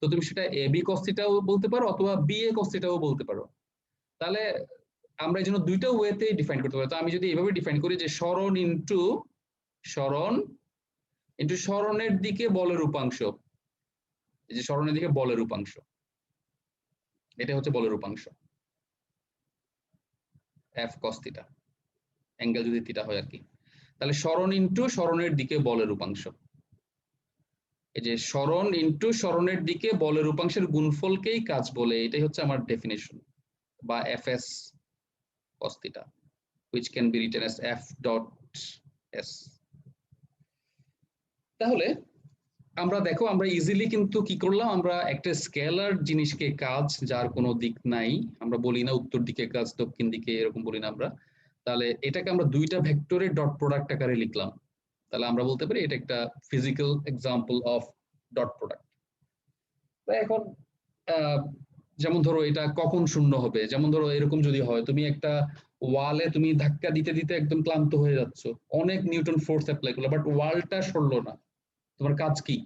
[SPEAKER 1] তো তুমি সেটা ab cos θও বলতে পারো অথবা ba cos θও বলতে পারো। তাহলে আমরা এই জন্য দুইটা ওয়েতে ডিফাইন করতে পারি। তো আমি যদি এভাবে ডিফাইন করি যে সরণ ইনটু সরণের দিকে বলের উপাংশ, এই যে সরণের দিকে বলের উপাংশ, এটা হচ্ছে বলের উপাংশ এফ কস থিটা, অ্যাঙ্গেল যদি থিটা হয় আর কি। তাহলে সরণ ইনটু সরণের দিকে বলের উপাংশ, এই যে সরণ ইনটু সরণের দিকে বলের উপাংশের গুণফলকেই কাজ বলে, এটাই হচ্ছে আমার ডেফিনেশন বা FS cos theta, which can be written as f dot s. তাহলে আমরা দেখো আমরা ইজিলি কিন্তু কি করলাম, আমরা একটা স্কেলার জিনিসকে কাজ যার কোনো দিক নাই, আমরা বলি না উত্তর দিকে কাজ দক্ষিণ দিকে এরকম বলি না আমরা, তাহলে এটাকে আমরা দুইটা ভেক্টরের ডট প্রোডাক্ট আকারে লিখলাম। তাহলে আমরা বলতে পারি এটা একটা physical example of dot product. এখন যেমন ধরো এটা কখন শূন্য হবে, যেমন ধরো এরকম যদি হয় তুমি একটা ওয়ালে তুমি ধাক্কা দিতে দিতে একদম ক্লান্ত হয়ে যাচ্ছ, অনেক নিউটন ফোর্স অ্যাপ্লাই করলো বাট ওয়ালটা সরলো না, তোমার কাজ কি?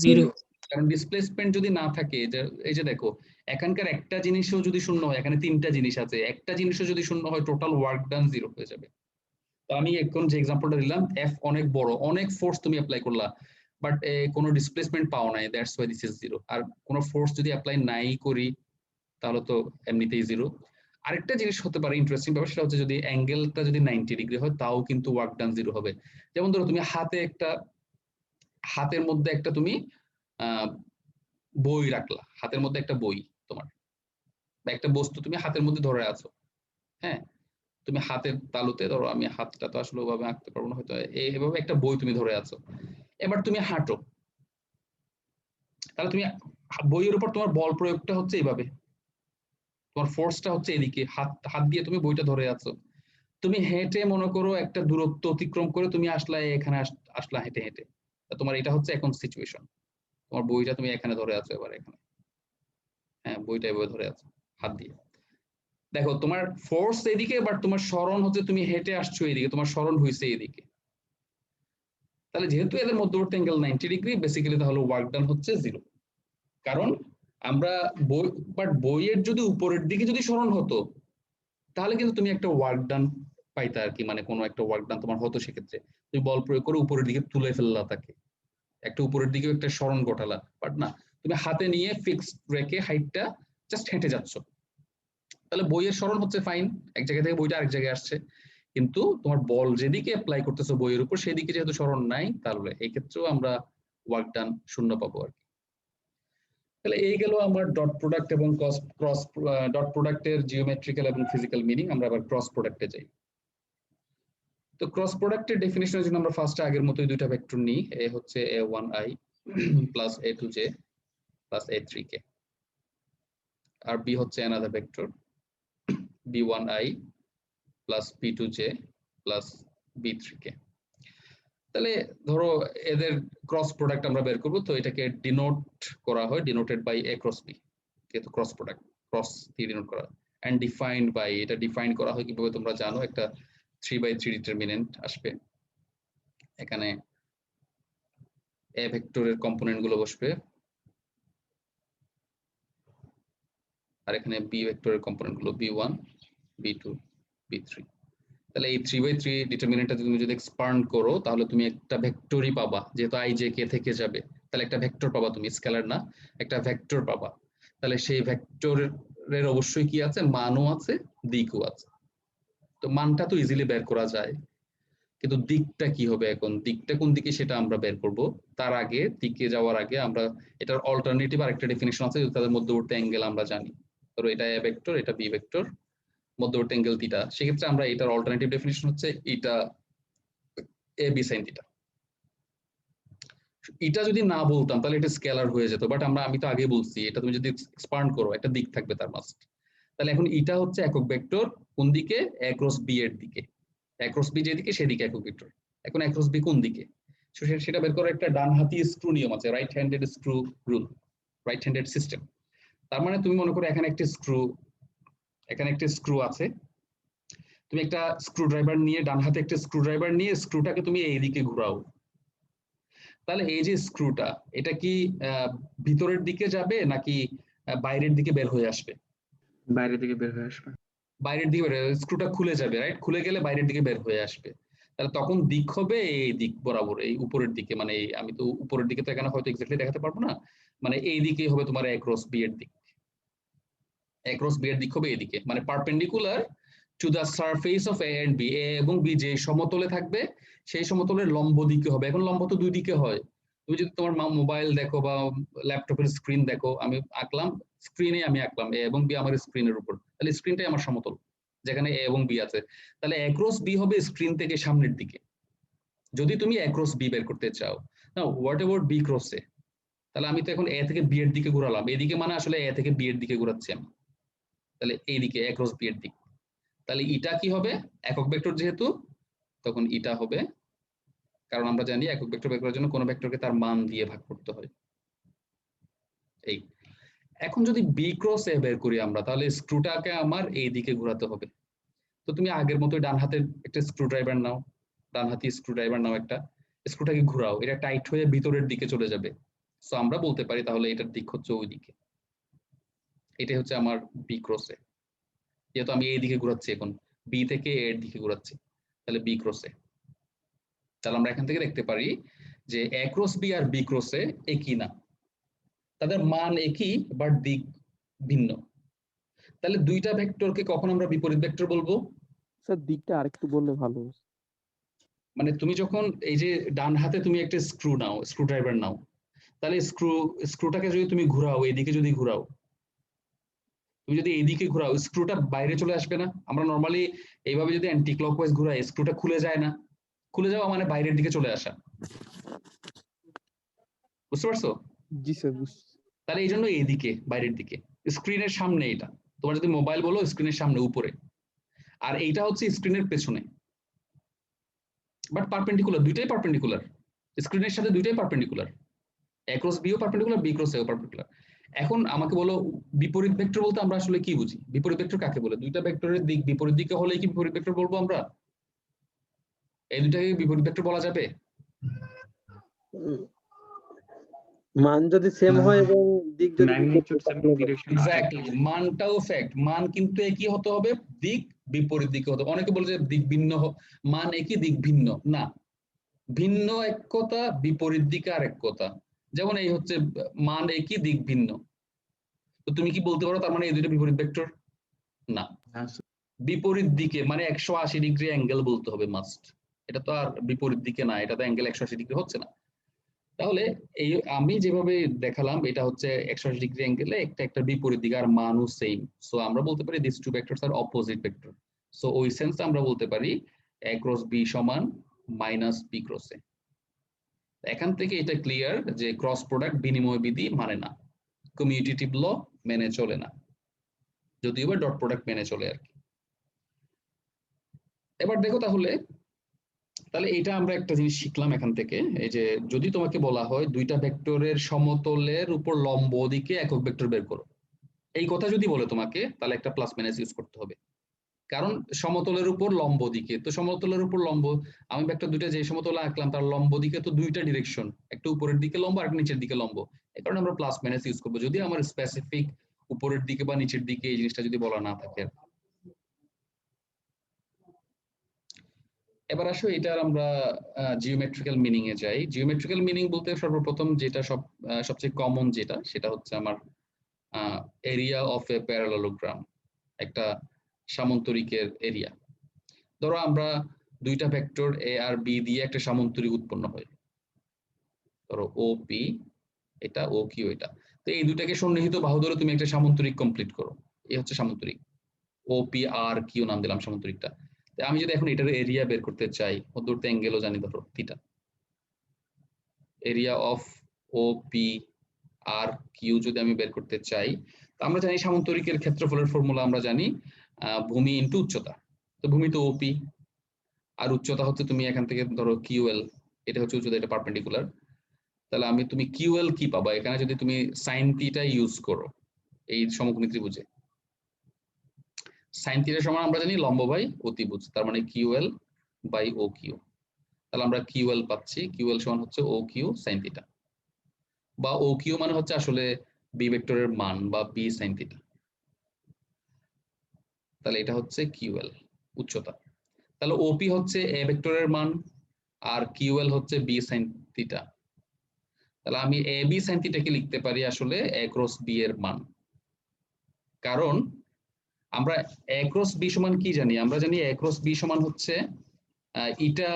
[SPEAKER 4] জিরো।
[SPEAKER 1] কারণ ডিসপ্লেসমেন্ট যদি না থাকে, এই যে দেখো এখানকার একটা জিনিসও যদি শূন্য হয়, এখানে তিনটা জিনিস আছে, একটা জিনিসও যদি শূন্য হয় টোটাল ওয়ার্ক ডান জিরো হয়ে যাবে। তো আমি এখন যে এক্সাম্পলটা দিলাম, এফ অনেক বড়, অনেক ফোর্স তুমি অ্যাপ্লাই করলা বাট কোনো ডিসপ্লেসমেন্ট পাও নাই, that's why this is zero. আর কোনো ফোর্স যদি অ্যাপ্লাই নাই করি তাহলে তো এমনিতেই জিরো। আরেকটা জিনিস হতে পারে ইন্টারেস্টিং ব্যাপার, সেটা হচ্ছে যদি অ্যাঙ্গেলটা যদি 90 ডিগ্রি হয় তাও কিন্তু ওয়ার্ক ডান জিরো হবে। যেমন ধরো তুমি হাতের মধ্যে একটা তুমি বই রাখলা, হাতের মধ্যে একটা বই তোমার বা একটা বস্তু তুমি হাতের মধ্যে ধরে আছো, হ্যাঁ, তুমি হাতের তালুতে ধরো, আমি হাতটা তো আসলে ওভাবে আঁকতে পারবো না হয়তো, এভাবে একটা বই তুমি ধরে আছো, এবার তুমি হাঁটো, তাহলে তুমি বইয়ের উপর তোমার বল প্রয়োগটা হচ্ছে এইভাবে, তোমার ফোর্সটা হচ্ছে এদিকে, হাত দিয়ে তুমি বইটা ধরে আছো, তুমি হেঁটে মনে করো একটা দূরত্ব অতিক্রম করে তুমি আসলা এখানে, আসলা হেঁটে হেঁটে, তোমার এটা হচ্ছে এখন সিচুয়েশন, তোমার বইটা তুমি এখানে ধরে আছো, এবার এখানে, হ্যাঁ বইটা এভাবে ধরে আছো হাত দিয়ে, দেখো তোমার ফোর্স এদিকে বাট তোমার সরণ হচ্ছে তুমি হেঁটে আসছো এদিকে, তোমার সরণ হয়েছে এদিকে। তাহলে যেহেতু এদের মধ্যবর্তী অ্যাঙ্গেল 90 ডিগ্রি, বেসিক্যালি তাহলে ওয়ার্ক ডান হচ্ছে জিরো। কারণ আমরা বইয়ের যদি উপরের দিকে যদি সরণ হতো তাহলে কিন্তু তুমি একটা ওয়ার্ক ডান পাইতা আর কি, মানে কোনো একটা ওয়ার্ক ডান তোমার হতো, সেক্ষেত্রে তুমি বল প্রয়োগ করে উপরের দিকে তুলে ফেললা তাকে, একটা উপরের দিকে একটা সরণ ঘটালা, বাট না, তুমি হাতে নিয়ে ফিক্সড রেখে হাইটটা জাস্ট হেঁটে যাচ্ছ, তাহলে বইয়ের সরণ হচ্ছে ফাইন, এক জায়গা থেকে বইটা আরেক জায়গায় আসছে, কিন্তু তোমার বল যেদিকে অ্যাপ্লাই করতেছো বইয়ের উপর সেদিকে যেহেতু সরণ নাই, তাহলে এই ক্ষেত্রেও আমরা ওয়ার্ক ডান শূন্য পাবো আর কি। তাহলে এই গেল আমার ডট প্রোডাক্ট এবং ক্রস ডট প্রোডাক্টের জিওমেট্রিক্যাল এবং ফিজিক্যাল মিনিং। আমরা আবার ক্রস প্রোডাক্টে যাই। তো ক্রস প্রোডাক্টের ডেফিনিশনের জন্য আমরা ফার্স্টে আগের মতোই দুইটা ভেক্টর নিই, এ হচ্ছে a1i plus a2j plus a3k, আর বি হচ্ছে another vector b1i plus b2j plus b3k। তাহলে ধরো এদের ক্রস প্রোডাক্ট আমরা বের করবো, তো এটাকে ডিনোট করা হয়, denoted by a cross b, যেহেতু ক্রস প্রোডাক্ট ক্রস দিয়ে ডিনোট করা, এন্ড ডিফাইন্ড বাই, এটা ডিফাইন করা হয় কিভাবে তোমরা জানো, একটা 3/3 ডিটারমিনেন্ট আসবে, এখানে a ভেক্টরের কম্পোনেন্ট গুলো বসবে আর এখানে b ভেক্টরের কম্পোনেন্ট গুলো b1 b2 b3। তাহলে এই 3/3 ডিটারমিনেন্টটা তুমি যদি এক্সপান্ড করো তাহলে তুমি একটা ভেক্টরই পাবা, যেহেতু i j k থেকে যাবে, তাহলে একটা ভেক্টর পাবা, তুমি স্কেলার না, একটা ভেক্টর পাবা। তাহলে সেই ভেক্টরের অবশ্যই কি আছে, মানও আছে দিকও আছে, তো মানটা তো ইজিলি বের করা যায়, কিন্তু দিকটা কি হবে, এখন দিকটা কোন দিকে সেটা আমরা বের করব। তার আগে দিকে যাওয়ার আগে আমরা এটার অল্টারনেটিভ আরেকটা ডেফিনিশন আছে, তাদের মধ্যবর্তী অ্যাঙ্গেল আমরা জানি, ধরো এটা a ভেক্টর এটা b ভেক্টর, মধ্যবর্তী অ্যাঙ্গেল থিটা, সেক্ষেত্রে আমরা এটার অল্টারনেটিভ ডেফিনিশন হচ্ছে এটা এ বি সাইন থিটা। এটা যদি না বলতাম তাহলে এটা স্কেলার হয়ে যেত, বাট আমি তো আগে বলছি এটা তুমি যদি এক্সপান্ড করো একটা দিক থাকবে তার মাস্ট। তাহলে এখন এটা হচ্ছে একক ভেক্টর কোন দিকে, a ক্রস b এর দিকে, a ক্রস b যেদিকে সেদিকে একক ভেক্টর। এখন a ক্রস b কোন দিকে সেটা বের করার একটা ডানহাতি স্ক্রু নিয়ম আছে, right handed screw rule, right handed system. তার মানে তুমি মনে করো এখানে একটা স্ক্রু আছে, তুমি একটা স্ক্রু ড্রাইভার নিয়ে, ডান হাতে একটা স্ক্রু ড্রাইভার নিয়ে স্ক্রুটাকে তুমি এইদিকে ঘোরাও, তাহলে এই যে স্ক্রুটা এটা কি ভিতরের দিকে যাবে নাকি বাইরের দিকে বের হয়ে আসবে,
[SPEAKER 2] বাইরে থেকে বের হয়ে আসবে।
[SPEAKER 1] বাইরের দিকে বের হয়ে স্ক্রুটা খুলে যাবে, রাইট? খুলে গেলে বাইরের দিকে বের হয়ে আসবে। তাহলে তখন দিক হবে এই দিক বরাবর, এই উপরের দিকে, মানে আমি তো উপরের দিকে তো এখানে হয়তো এক্স্যাক্টলি দেখাতে পারবো না, মানে এই দিকেই হবে তোমার অ্যাক্রস বি এর দিক। অ্যাক্রস বি এর দিক হবে এদিকে, মানে perpendicular to the surface of A and B. A এবং বি যে সমতলে থাকবে সেই সমতলের লম্ব দিকে হবে। এখন লম্ব তো দুই দিকে হয়, তুমি যদি তোমার মোবাইল দেখো বা ল্যাপটপের স্ক্রিন দেখো, আমি আঁকলাম স্ক্রিনে, আমি আঁকলাম এ এবং বি আমার স্ক্রিনের উপর, তাহলে স্ক্রিনটাই আমার সমতল যেখানে এ এবং বি আছে। তাহলে অ্যাক্রস বি হবে স্ক্রিন থেকে সামনের দিকে যদি তুমি অ্যাক্রস বি বের করতে চাও। না, হোয়াট অ্যাবাউট বি ক্রস এ? তাহলে আমি তো এখন এ থেকে বি এর দিকে ঘোরালাম, এদিকে মানে আসলে এ থেকে বি এর দিকে ঘোরাচ্ছি আমি, তাহলে এইদিকে অ্যাক্রস বি এর দিক। তাহলে ইটা কি হবে? একক ভেক্টর যেহেতু, তখন ইটা হবে, কারণ আমরা জানি একক ভেক্টর বের করার জন্য কোন ভেক্টরকে তার মান দিয়ে ভাগ করতে হয়। এই এখন যদি বি ক্রস এ বের করি আমরা, তাহলে স্ক্রুটাকে আমার এই দিকে ঘোরাতে হবে। তো তুমি আগের মতোই ডান হাতের একটা স্ক্রু ড্রাইভার নাও, ডান হাতি স্ক্রু ড্রাইভার নাও একটা, স্ক্রুটাকে ঘোরাও, এটা টাইট হয়ে ভিতরের দিকে চলে যাবে। সো আমরা বলতে পারি তাহলে এটার দিক হচ্ছে ওই দিকে। এটাই হচ্ছে আমার বি ক্রস এ, যেহেতু আমি এই দিকে ঘোরাচ্ছি, এখন বি থেকে এর দিকে ঘোরাচ্ছি, তাহলে বি ক্রস এ। তাহলে আমরা এখান থেকে দেখতে পারি যে এ ক্রস বি আর বি ক্রস এ একই না, তাদের মান একই বাট দিক ভিন্ন। তাহলে দুইটা ভেক্টরকে কখন আমরা বিপরীত ভেক্টর বলবো?
[SPEAKER 4] স্যার দিকটা আরেকটু বললে ভালো হতো।
[SPEAKER 1] মানে তুমি যখন এই যে ডান হাতে তুমি একটা স্ক্রু নাও, স্ক্রু ড্রাইভার নাও, তাহলে স্ক্রুটাকে যদি তুমি ঘোরাও, এদিকে যদি ঘোরাও, তুমি যদি এইদিকে ঘোরাও, স্ক্রুটা বাইরে চলে আসবে না? আমরা নর্মালি এইভাবে যদি অ্যান্টি ক্লকওয়াইজ ঘোরাই, স্ক্রুটা খুলে যায় না? খুলে যাওয়া মানে বাইরের দিকে চলে আসা, বুঝতে পারছো?
[SPEAKER 4] জি স্যার, বুঝছি।
[SPEAKER 1] তাহলে এই জন্য এইদিকে বাইরের দিকে, স্ক্রিনের সামনে, এটা তোমার যদি মোবাইল বলো স্ক্রিনের সামনে উপরে, আর এইটা হচ্ছে স্ক্রিনের পেছনে, বাট পারপেন্ডিকুলার, দুইটাই পারপেন্ডিকুলার, স্ক্রিনের সাথে দুইটাই পারপেন্ডিকুলার, অ্যাক্রস বিও পারপেন্ডিকুলার, বি ক্রস এও পারপেন্ডিকুলার। এখন আমাকে বলো বিপরীত ভেক্টর বলতে আমরা আসলে কি বুঝি? বিপরীত ভেক্টর কাকে বলে? দুইটা ভেক্টরের দিক বিপরীত দিকে হলেই কি বিপরীত ভেক্টর বলবো আমরা? এই দুইটাকে বিপরীত ভেক্টর বলা যাবে?
[SPEAKER 4] মান যদি সেম হয় এবং দিক যদি
[SPEAKER 2] ম্যাগনিটিউড সেম, ডিরেকশন
[SPEAKER 1] এক্স্যাক্টলি, মানটাও ফ্যাক্ট, মান কিন্তু একই হতে হবে, দিক বিপরীত দিকে হতে হবে। অনেকে বলে যে দিক ভিন্ন, মান একই দিক ভিন্ন, না, ভিন্ন এক কথা, বিপরীত দিকে আরেক কথা। যেমন এই হচ্ছে মান একই দিক ভিন্ন, তো তুমি কি বলতে পারো তার মানে এই দুইটা বিপরীত ভেক্টর? না, বিপরীত দিকে মানে 180 ডিগ্রি অ্যাঙ্গেল বলতে হবে মাস্ট, এটা তো আর বিপরীত দিকে না, এটা তো অ্যাঙ্গেল 180 ডিগ্রি হচ্ছে না। তাহলে এই আমি যেভাবে দেখালাম এটা হচ্ছে 180 ডিগ্রি অ্যাঙ্গেলে একটা একটা বিপরীত দিকে, আর মানও সেম। সো আমরা বলতে পারি this two vectors are opposite vector. So ওই সেন্সে আমরা বলতে পারি এ ক্রস বি সমান মাইনাস বি ক্রস এ। এখান থেকে এটা ক্লিয়ার যে ক্রস প্রোডাক্ট বিনিময় বিধি মানে না, কমিউটেটিভ ল মেনে চলে না, যদিও বা ডট প্রোডাক্ট মেনে চলে আর কি। এবার দেখো তাহলে, তাহলে এটা আমরা একটা জিনিস শিখলাম এখান থেকে, এই যে যদি তোমাকে বলা হয় দুইটা ভেক্টরের সমতলের উপর লম্ব দিকে একক ভেক্টর বের করো, এই কথা যদি বলে তোমাকে, তাহলে একটা প্লাস মাইনাস ইউজ করতে হবে, কারণ সমতলের উপর লম্ব দিকে, তো সমতলের উপর লম্ব, আমি ভেক্টর দুইটা যে সমতলে আঁকলাম তার লম্ব দিকে তো দুইটা ডিরেকশন, একটা উপরের দিকে লম্ব আর একটা নিচের দিকে লম্ব, এই কারণে আমরা প্লাস মাইনাস ইউজ করবো, যদি আমার স্পেসিফিক উপরের দিকে বা নিচের দিকে এই জিনিসটা যদি বলা না থাকে। এবার আসো এটার আমরা জিওমেট্রিক্যাল মিনিং এ যাই। জিওমেট্রিক্যাল মিনিং বলতে সর্বপ্রথম যেটা সবচেয়ে কমন যেটা, সেটা হচ্ছে আমার এরিয়া অফ এ প্যারালেলোগ্রাম, একটা সামান্তরিকের এরিয়া। ধরো আমরা দুইটা ভেক্টর এ আর বি দিয়ে একটা সামান্তরিক উৎপন্ন হয়, ধরো ও পি এটা, ও কিউ এটা, তো এই দুইটাকে সন্নিহিত বাহু ধরে তুমি একটা সামান্তরিক কমপ্লিট করো, এই হচ্ছে সামান্তরিক, ও পি আর কিউ নাম দিলাম সামান্তরিকটা। আমি যদি এখন এটার এরিয়া বের করতে চাই, দূরত্ব অ্যাঙ্গেলও জানি ধরো theta, area of O P R Q যদি আমি বের করতে চাই, আমরা জানি সামান্তরিকের ক্ষেত্রফলের ফর্মুলা আমরা জানি ভূমি ইনটু উচ্চতা, তো ভূমি তো ওপি, আর উচ্চতা হচ্ছে তুমি এখান থেকে ধরো কিউএল, এটা হচ্ছে উচ্চতা, এটা পারপেন্ডিকুলার, তাহলে তুমি কিউএল কি পাবা এখানে যদি তুমি সাইন থিটা ইউজ করো এই সমকোণী ত্রিভুজে, সাইন থিটা সমান আমরা জানি লম্ব বাই অতিভুজ, তার মানে কিউএল বাই ও কিউ, তাহলে আমরা কিউএল পাচ্ছি, কিউএল সমান হচ্ছে ও কিউ সাইন থিটা, বা ও কিউ মানে হচ্ছে আসলে বি ভেক্টরের মান বা বি সাইন থিটা, তাহলে এটা হচ্ছে কিউএল উচ্চতা। তাহলে ওপি হচ্ছে এ ভেক্টরের মান আর কিউএল হচ্ছে বি সাইন থিটা। তাহলে আমি এ বি সাইন থিটাকে লিখতে পারি আসলে এ ক্রস বি এর মান, কারণ আমরা এ ক্রস বি সমান কি জানি? আমরা জানি এ ক্রস বি সমান হচ্ছে ইটা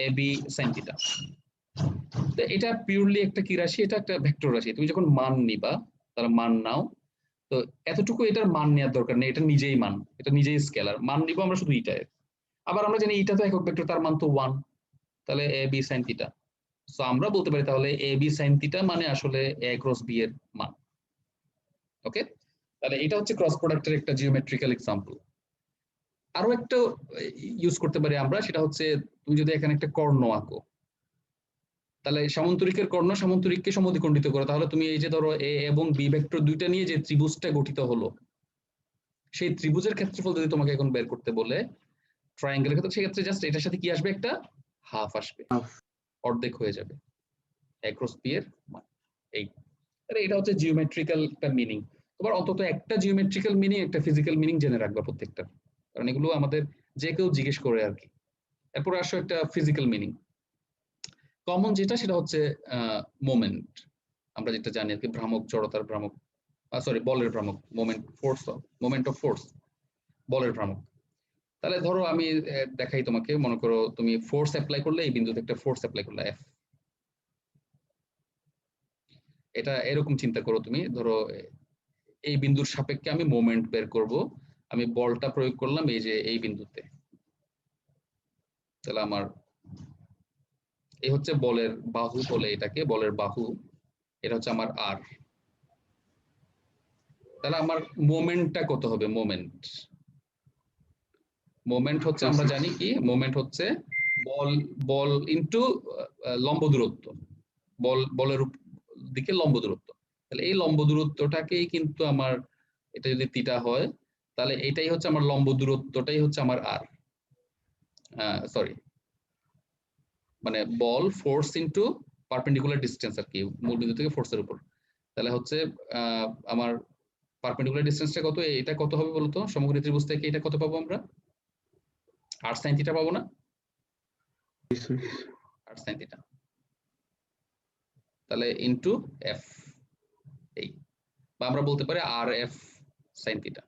[SPEAKER 1] এ বি সাইন থিটা। তো এটা পিওরলি একটা কি রাশি? এটা একটা ভেক্টর রাশি। তুমি যখন মান নিবা, তাহলে মান নাও, তো এতটুকু এটার মান নেওয়ার দরকার নেই, এটা নিজেই মান, এটা নিজেই স্কেলার। মান নিব আমরা শুধু ইটা। আবার আমরা জানি ইটা তো একক ভেক্টর, তার মান তো 1, তাহলে A B sine theta. So আমরা বলতে পারি তাহলে এ বি সাইন থিটা মানে আসলে এ ক্রস বি এর মান। ওকে, তাহলে এটা হচ্ছে ক্রস প্রোডাক্টের একটা জিওমেট্রিক্যাল এক্সাম্পল। আরো একটা ইউজ করতে পারি আমরা, সেটা হচ্ছে তুমি যদি এখানে একটা কর্ণ আঁকো, তাহলে সামন্তরিকের কর্ণ সামন্তরিককে সমদ্বিখণ্ডিত করো, তাহলে তুমি এই যে ধরো এ এবং বি ভেক্টর দুইটা নিয়ে যে ত্রিভুজটা গঠিত হলো, সেই ত্রিভুজের ক্ষেত্রফল যদি তোমাকে এখন বের করতে বলে ট্রায়াঙ্গেলের ক্ষেত্রে, সেক্ষেত্রে জাস্ট এটার সাথে কি আসবে? একটা হাফ আসবে, অর্ধেক হয়ে যাবে এ ক্রস বি এর মান। এই তাহলে এটা হচ্ছে জিওমেট্রিক্যাল একটা মিনিং। তোমার অন্তত একটা জিওমেট্রিক্যাল মিনিং, একটা ফিজিক্যাল মিনিং জেনে রাখবা প্রত্যেকটা, কারণ এগুলো আমাদের যে কেউ জিজ্ঞেস করে আর কি। এরপর আসো একটা ফিজিক্যাল মিনিং। কমন যেটা সেটা হচ্ছে মোমেন্ট। আমরা যেটা জানি আর কি, ভ্রামক জড়তার ভ্রামক, সরি বলের ভ্রামক, moment force, moment of force, বলের ভ্রামক। তাহলে ধরো আমি দেখাই তোমাকে, মনে করো তুমি ফোর্স অ্যাপ্লাই করলে, এই বিন্দুতে একটা ফোর্স অ্যাপ্লাই করলে এফ, এটা এরকম চিন্তা করো তুমি, ধরো এই বিন্দুর সাপেক্ষে আমি মোমেন্ট বের করব, আমি বলটা প্রয়োগ করলাম এই যে এই বিন্দুতে, তাহলে আমার এই হচ্ছে বলের বাহু, বলে এটাকে বলের বাহু, এটা হচ্ছে আমার আর। তাহলে আমার মোমেন্টটা কত হবে? মোমেন্ট হচ্ছে আমরা জানি কি, মোমেন্ট হচ্ছে বল বল ইনটু লম্ব দূরত্ব, বলের দিকে লম্ব দূরত্ব। তাহলে এই লম্ব দূরত্বটাকেই কিন্তু আমার, এটা যদি থিটা হয়, তাহলে এটাই হচ্ছে আমার লম্ব দূরত্বটাই হচ্ছে আমার আর, সরি মানে বল ফোর্স ইনটু পারপেন্ডিকুলার ডিসটেন্স আর কি, মূল বিন্দু থেকে ফোর্সের উপর। তাহলে হচ্ছে আমার পারপেন্ডিকুলার ডিসটেন্সটা কত? এটা কত হবে বলতো? সমকোণী ত্রিভুজ থেকে এটা কত পাবো আমরা? আর সাইন থিটা পাবো না? আর সাইন থিটা, তাহলে ইনটু এফ, এই, বা আমরা বলতে পারি আর এফ সাইন থিটা,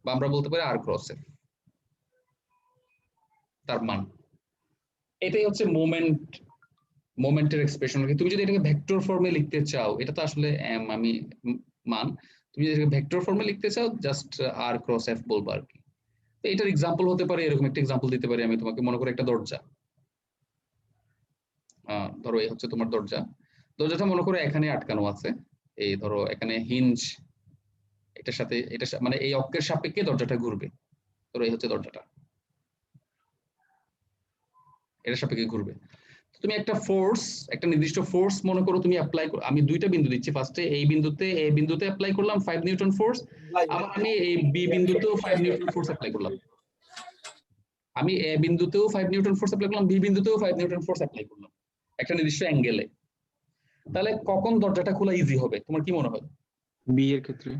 [SPEAKER 1] বা আমরা বলতে পারি আর ক্রস এফ, তার মান। এটাই হচ্ছে মোমেন্টের এক্সপ্রেশন। তুমি যদি এটাকে ভেক্টর ফর্মে লিখতে চাও, এটা তো আসলে আমি মান, তুমি যদি ভেক্টর ফর্মে লিখতে চাও জাস্ট আর ক্রস এফ বলবো আর কি। তো এটার এক্সাম্পল হতে পারে এরকম একটা এক্সাম্পল দিতে পারি আমি তোমাকে, মনে করো একটা দরজা, ধরো এই হচ্ছে তোমার দরজা, দরজাটা মনে করো এখানে আটকানো আছে, এই ধরো এখানে হিঞ্জ, এটার সাথে এটা মানে এই অক্ষের সাপেক্ষে দরজাটা ঘুরবে, ধরো এই হচ্ছে দরজাটা, এটার সাপেক্ষে ঘুরবে। তুমি একটা ফোর্স, একটা নির্দিষ্ট ফোর্স মনে করো তুমি অ্যাপ্লাই, আমি দুইটা বিন্দু দিচ্ছি, ফার্স্টে এই বিন্দুতে অ্যাপ্লাই করলাম 5 নিউটন ফোর্স, আবার আমি এই বি বিন্দুতেও 5 নিউটন ফোর্স অ্যাপ্লাই করলাম, আমি এ বিন্দুতেও 5 নিউটন ফোর্স অ্যাপ্লাই করলাম, বি বিন্দুতেও 5 নিউটন ফোর্স অ্যাপ্লাই করলাম একটা নির্দিষ্ট অ্যাঙ্গেলে। তাহলে কখন দরজাটা খোলা ইজি হবে তোমার কি মনে হয়?
[SPEAKER 2] বি এর ক্ষেত্রে।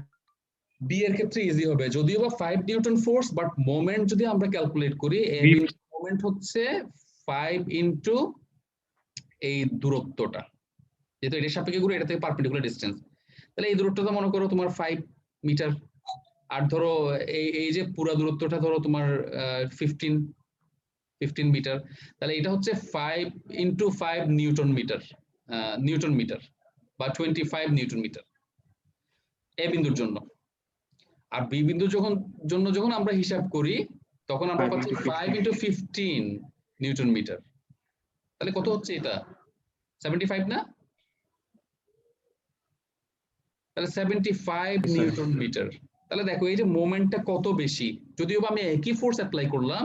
[SPEAKER 1] বি এর ক্ষেত্রে ইজি হবে, যদিও বা 5 নিউটন ফোর্স, বাট মোমেন্ট যদি আমরা ক্যালকুলেট করি, এ বিন্দুর মোমেন্ট হচ্ছে 5 ইনটু এই দূরত্বটা, যেহেতু এটার সাপেক্ষে ঘুরে, এটা থেকে পারপেন্ডিকুলার ডিসটেন্স, তাহলে এই দূরত্বটা মনে করো তোমার 5 মিটার। আর ধরো এই যে পুরো দূরত্বটা ধরো তোমার 15 মিটার, তাহলে এটা হচ্ছে 5 ইনটু 5 নিউটন মিটার বা 25 নিউটন মিটার এ বিন্দুর জন্য। আর বি বিন্দুর যখন আমরা হিসাব করি, তখন আমরা পাচ্ছি 5 ইনটু 15 নিউটন মিটার। তাহলে কত হচ্ছে এটা? 75 না? তাহলে 75 নিউটন মিটার। তাহলে দেখো এই যে মোমেন্টটা কত বেশি, যদিও বা আমি একই ফোর্স অ্যাপ্লাই করলাম,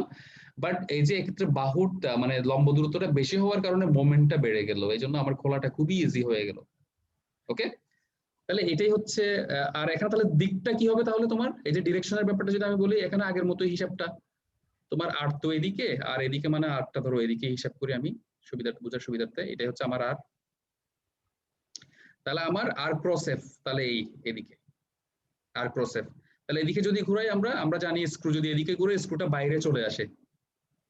[SPEAKER 1] বাট এই যে এক্ষেত্রে বাহুটা মানে লম্ব দূরত্বটা বেশি হওয়ার কারণে মোমেন্টটা বেড়ে গেল, এই জন্য আমার খোলাটা খুবই ইজি হয়ে গেল। ওকে, তাহলে এটাই হচ্ছে। আর এখানে তাহলে দিকটা কি হবে? তাহলে তোমার এই যে ডিরেকশনের ব্যাপারটা যদি আমি বলি, এখানে আগের মতোই হিসাবটা, তোমার আর তো এদিকে, আর এদিকে মানে আরটা ধরো এদিকে হিসাব করি আমি বোঝার সুবিধার্থে, এটাই হচ্ছে আমার আর। তাহলে আমার আর ক্রস এফ তাহলে এদিকে আর ক্রস এফ, তাহলে এদিকে যদি ঘুরাই আমরা জানি স্ক্রু যদি এদিকে ঘুরে স্ক্রুটা বাইরে চলে আসে,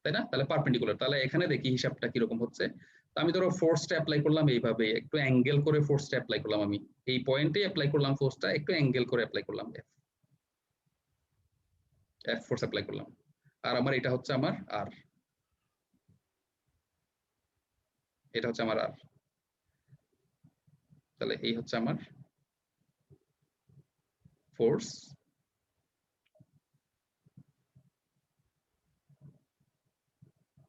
[SPEAKER 1] তাই না? তাহলে পারপেন্ডিকুলার। তাহলে এখানে দেখি হিসাবটা কিরকম হচ্ছে। তো আমি ধরো ফোর্সটা অ্যাপ্লাই করলাম এইভাবে, একটু অ্যাঙ্গেল করে ফোর্সটা অ্যাপ্লাই করলাম, আমি এই পয়েন্টে অ্যাপ্লাই করলাম ফোর্সটা, একটু অ্যাঙ্গেল করে অ্যাপ্লাই করলাম, এফ ফোর্স অ্যাপ্লাই করলাম। আর আমার এটা হচ্ছে আমার আর, এটা হচ্ছে আমার আর, তাহলে এই হচ্ছে আমার ফোর্স,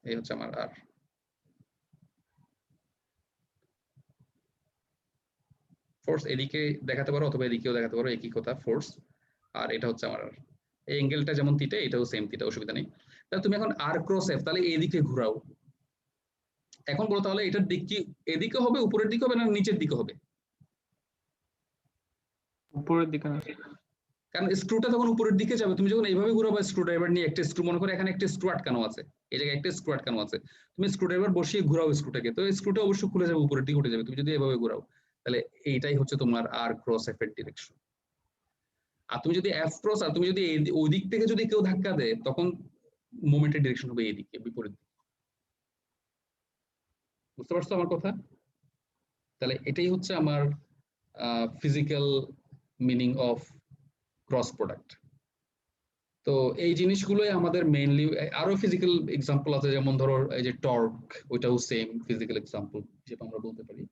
[SPEAKER 1] এই হচ্ছে আমার আর। ফোর্স এদিকে দেখাতে পারো অথবা এদিকেও দেখাতে পারো, একই কথা ফোর্স। আর এটা হচ্ছে আমার আর, এই অ্যাঙ্গেলটা যেমন থিটা এটাও সেম থিটা, অসুবিধা নেই। তাহলে তুমি এখন আর ক্রস এফ তাহলে এদিকে ঘোরাও। এখন বলো তাহলে এটার দিক কি এদিকে হবে, উপরের দিকে হবে, না নিচের দিকে হবে?
[SPEAKER 2] উপরের দিকে না?
[SPEAKER 1] কারণ স্ক্রুটা তখন উপরের দিকে যাবে, তুমি যখন এইভাবে ঘুরাবে স্ক্রু ড্রাইভার নিয়ে, একটা স্ক্রু মনে করো এখানে একটা স্ক্রু আটকানো আছে, এই জায়গায় একটা স্ক্রু আটকানো আছে, তুমি স্ক্রু ড্রাইভার বসিয়ে ঘুরাও স্ক্রুটাকে, তো স্ক্রুটা অবশ্যই খুলে যাবে, উপরের দিকে উঠে যাবে তুমি যদি এভাবে ঘুরাও। তাহলে এইটাই হচ্ছে তোমার আর ক্রস এফ এর ডিরেকশন। আর তুমি যদি এফ ক্রস, আর তুমি যদি ওই দিক থেকে যদি কেউ ধাক্কা দেয় তখন মোমেন্টের ডিরেকশন হবে এইদিকে, বিপরীত দিকে। বুঝতে পারছো আমার কথা? তাহলে এটাই হচ্ছে আমার physical meaning of cross product. তো এই জিনিসগুলোই আমাদের মেইনলি, আরো ফিজিক্যাল এক্সাম্পল আছে, যেমন ধরো এই যে টর্ক, ওইটাও সেম ফিজিক্যাল এক্সাম্পল হিসেবে আমরা বলতে পারি।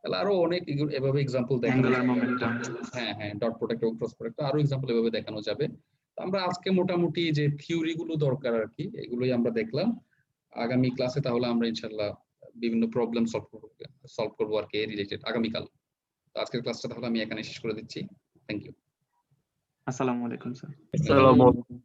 [SPEAKER 1] তাহলে আরো অনেক এভাবে এক্সাম্পল দেখানো
[SPEAKER 2] অ্যাঙ্গুলার
[SPEAKER 1] যাবে।
[SPEAKER 2] মোমেন্টাম।
[SPEAKER 1] হ্যাঁ হ্যাঁ, ডট প্রোডাক্ট এবং ক্রস প্রোডাক্ট আরো এক্সাম্পল এভাবে দেখানো যাবে। তো আমরা আজকে মোটামুটি যে থিওরি গুলো দরকার আর কি, এগুলোই আমরা দেখলাম। আগামী ক্লাসে তাহলে আমরা ইনশাল্লাহ বিভিন্ন প্রবলেম সলভ করবো আর কি রিলেটেড আগামীকাল। তো আজকের ক্লাসটা তাহলে আমি এখানে শেষ করে দিচ্ছি। Thank you.
[SPEAKER 2] আসসালামু আলাইকুম স্যার।
[SPEAKER 4] আসসালামু আলাইকুম।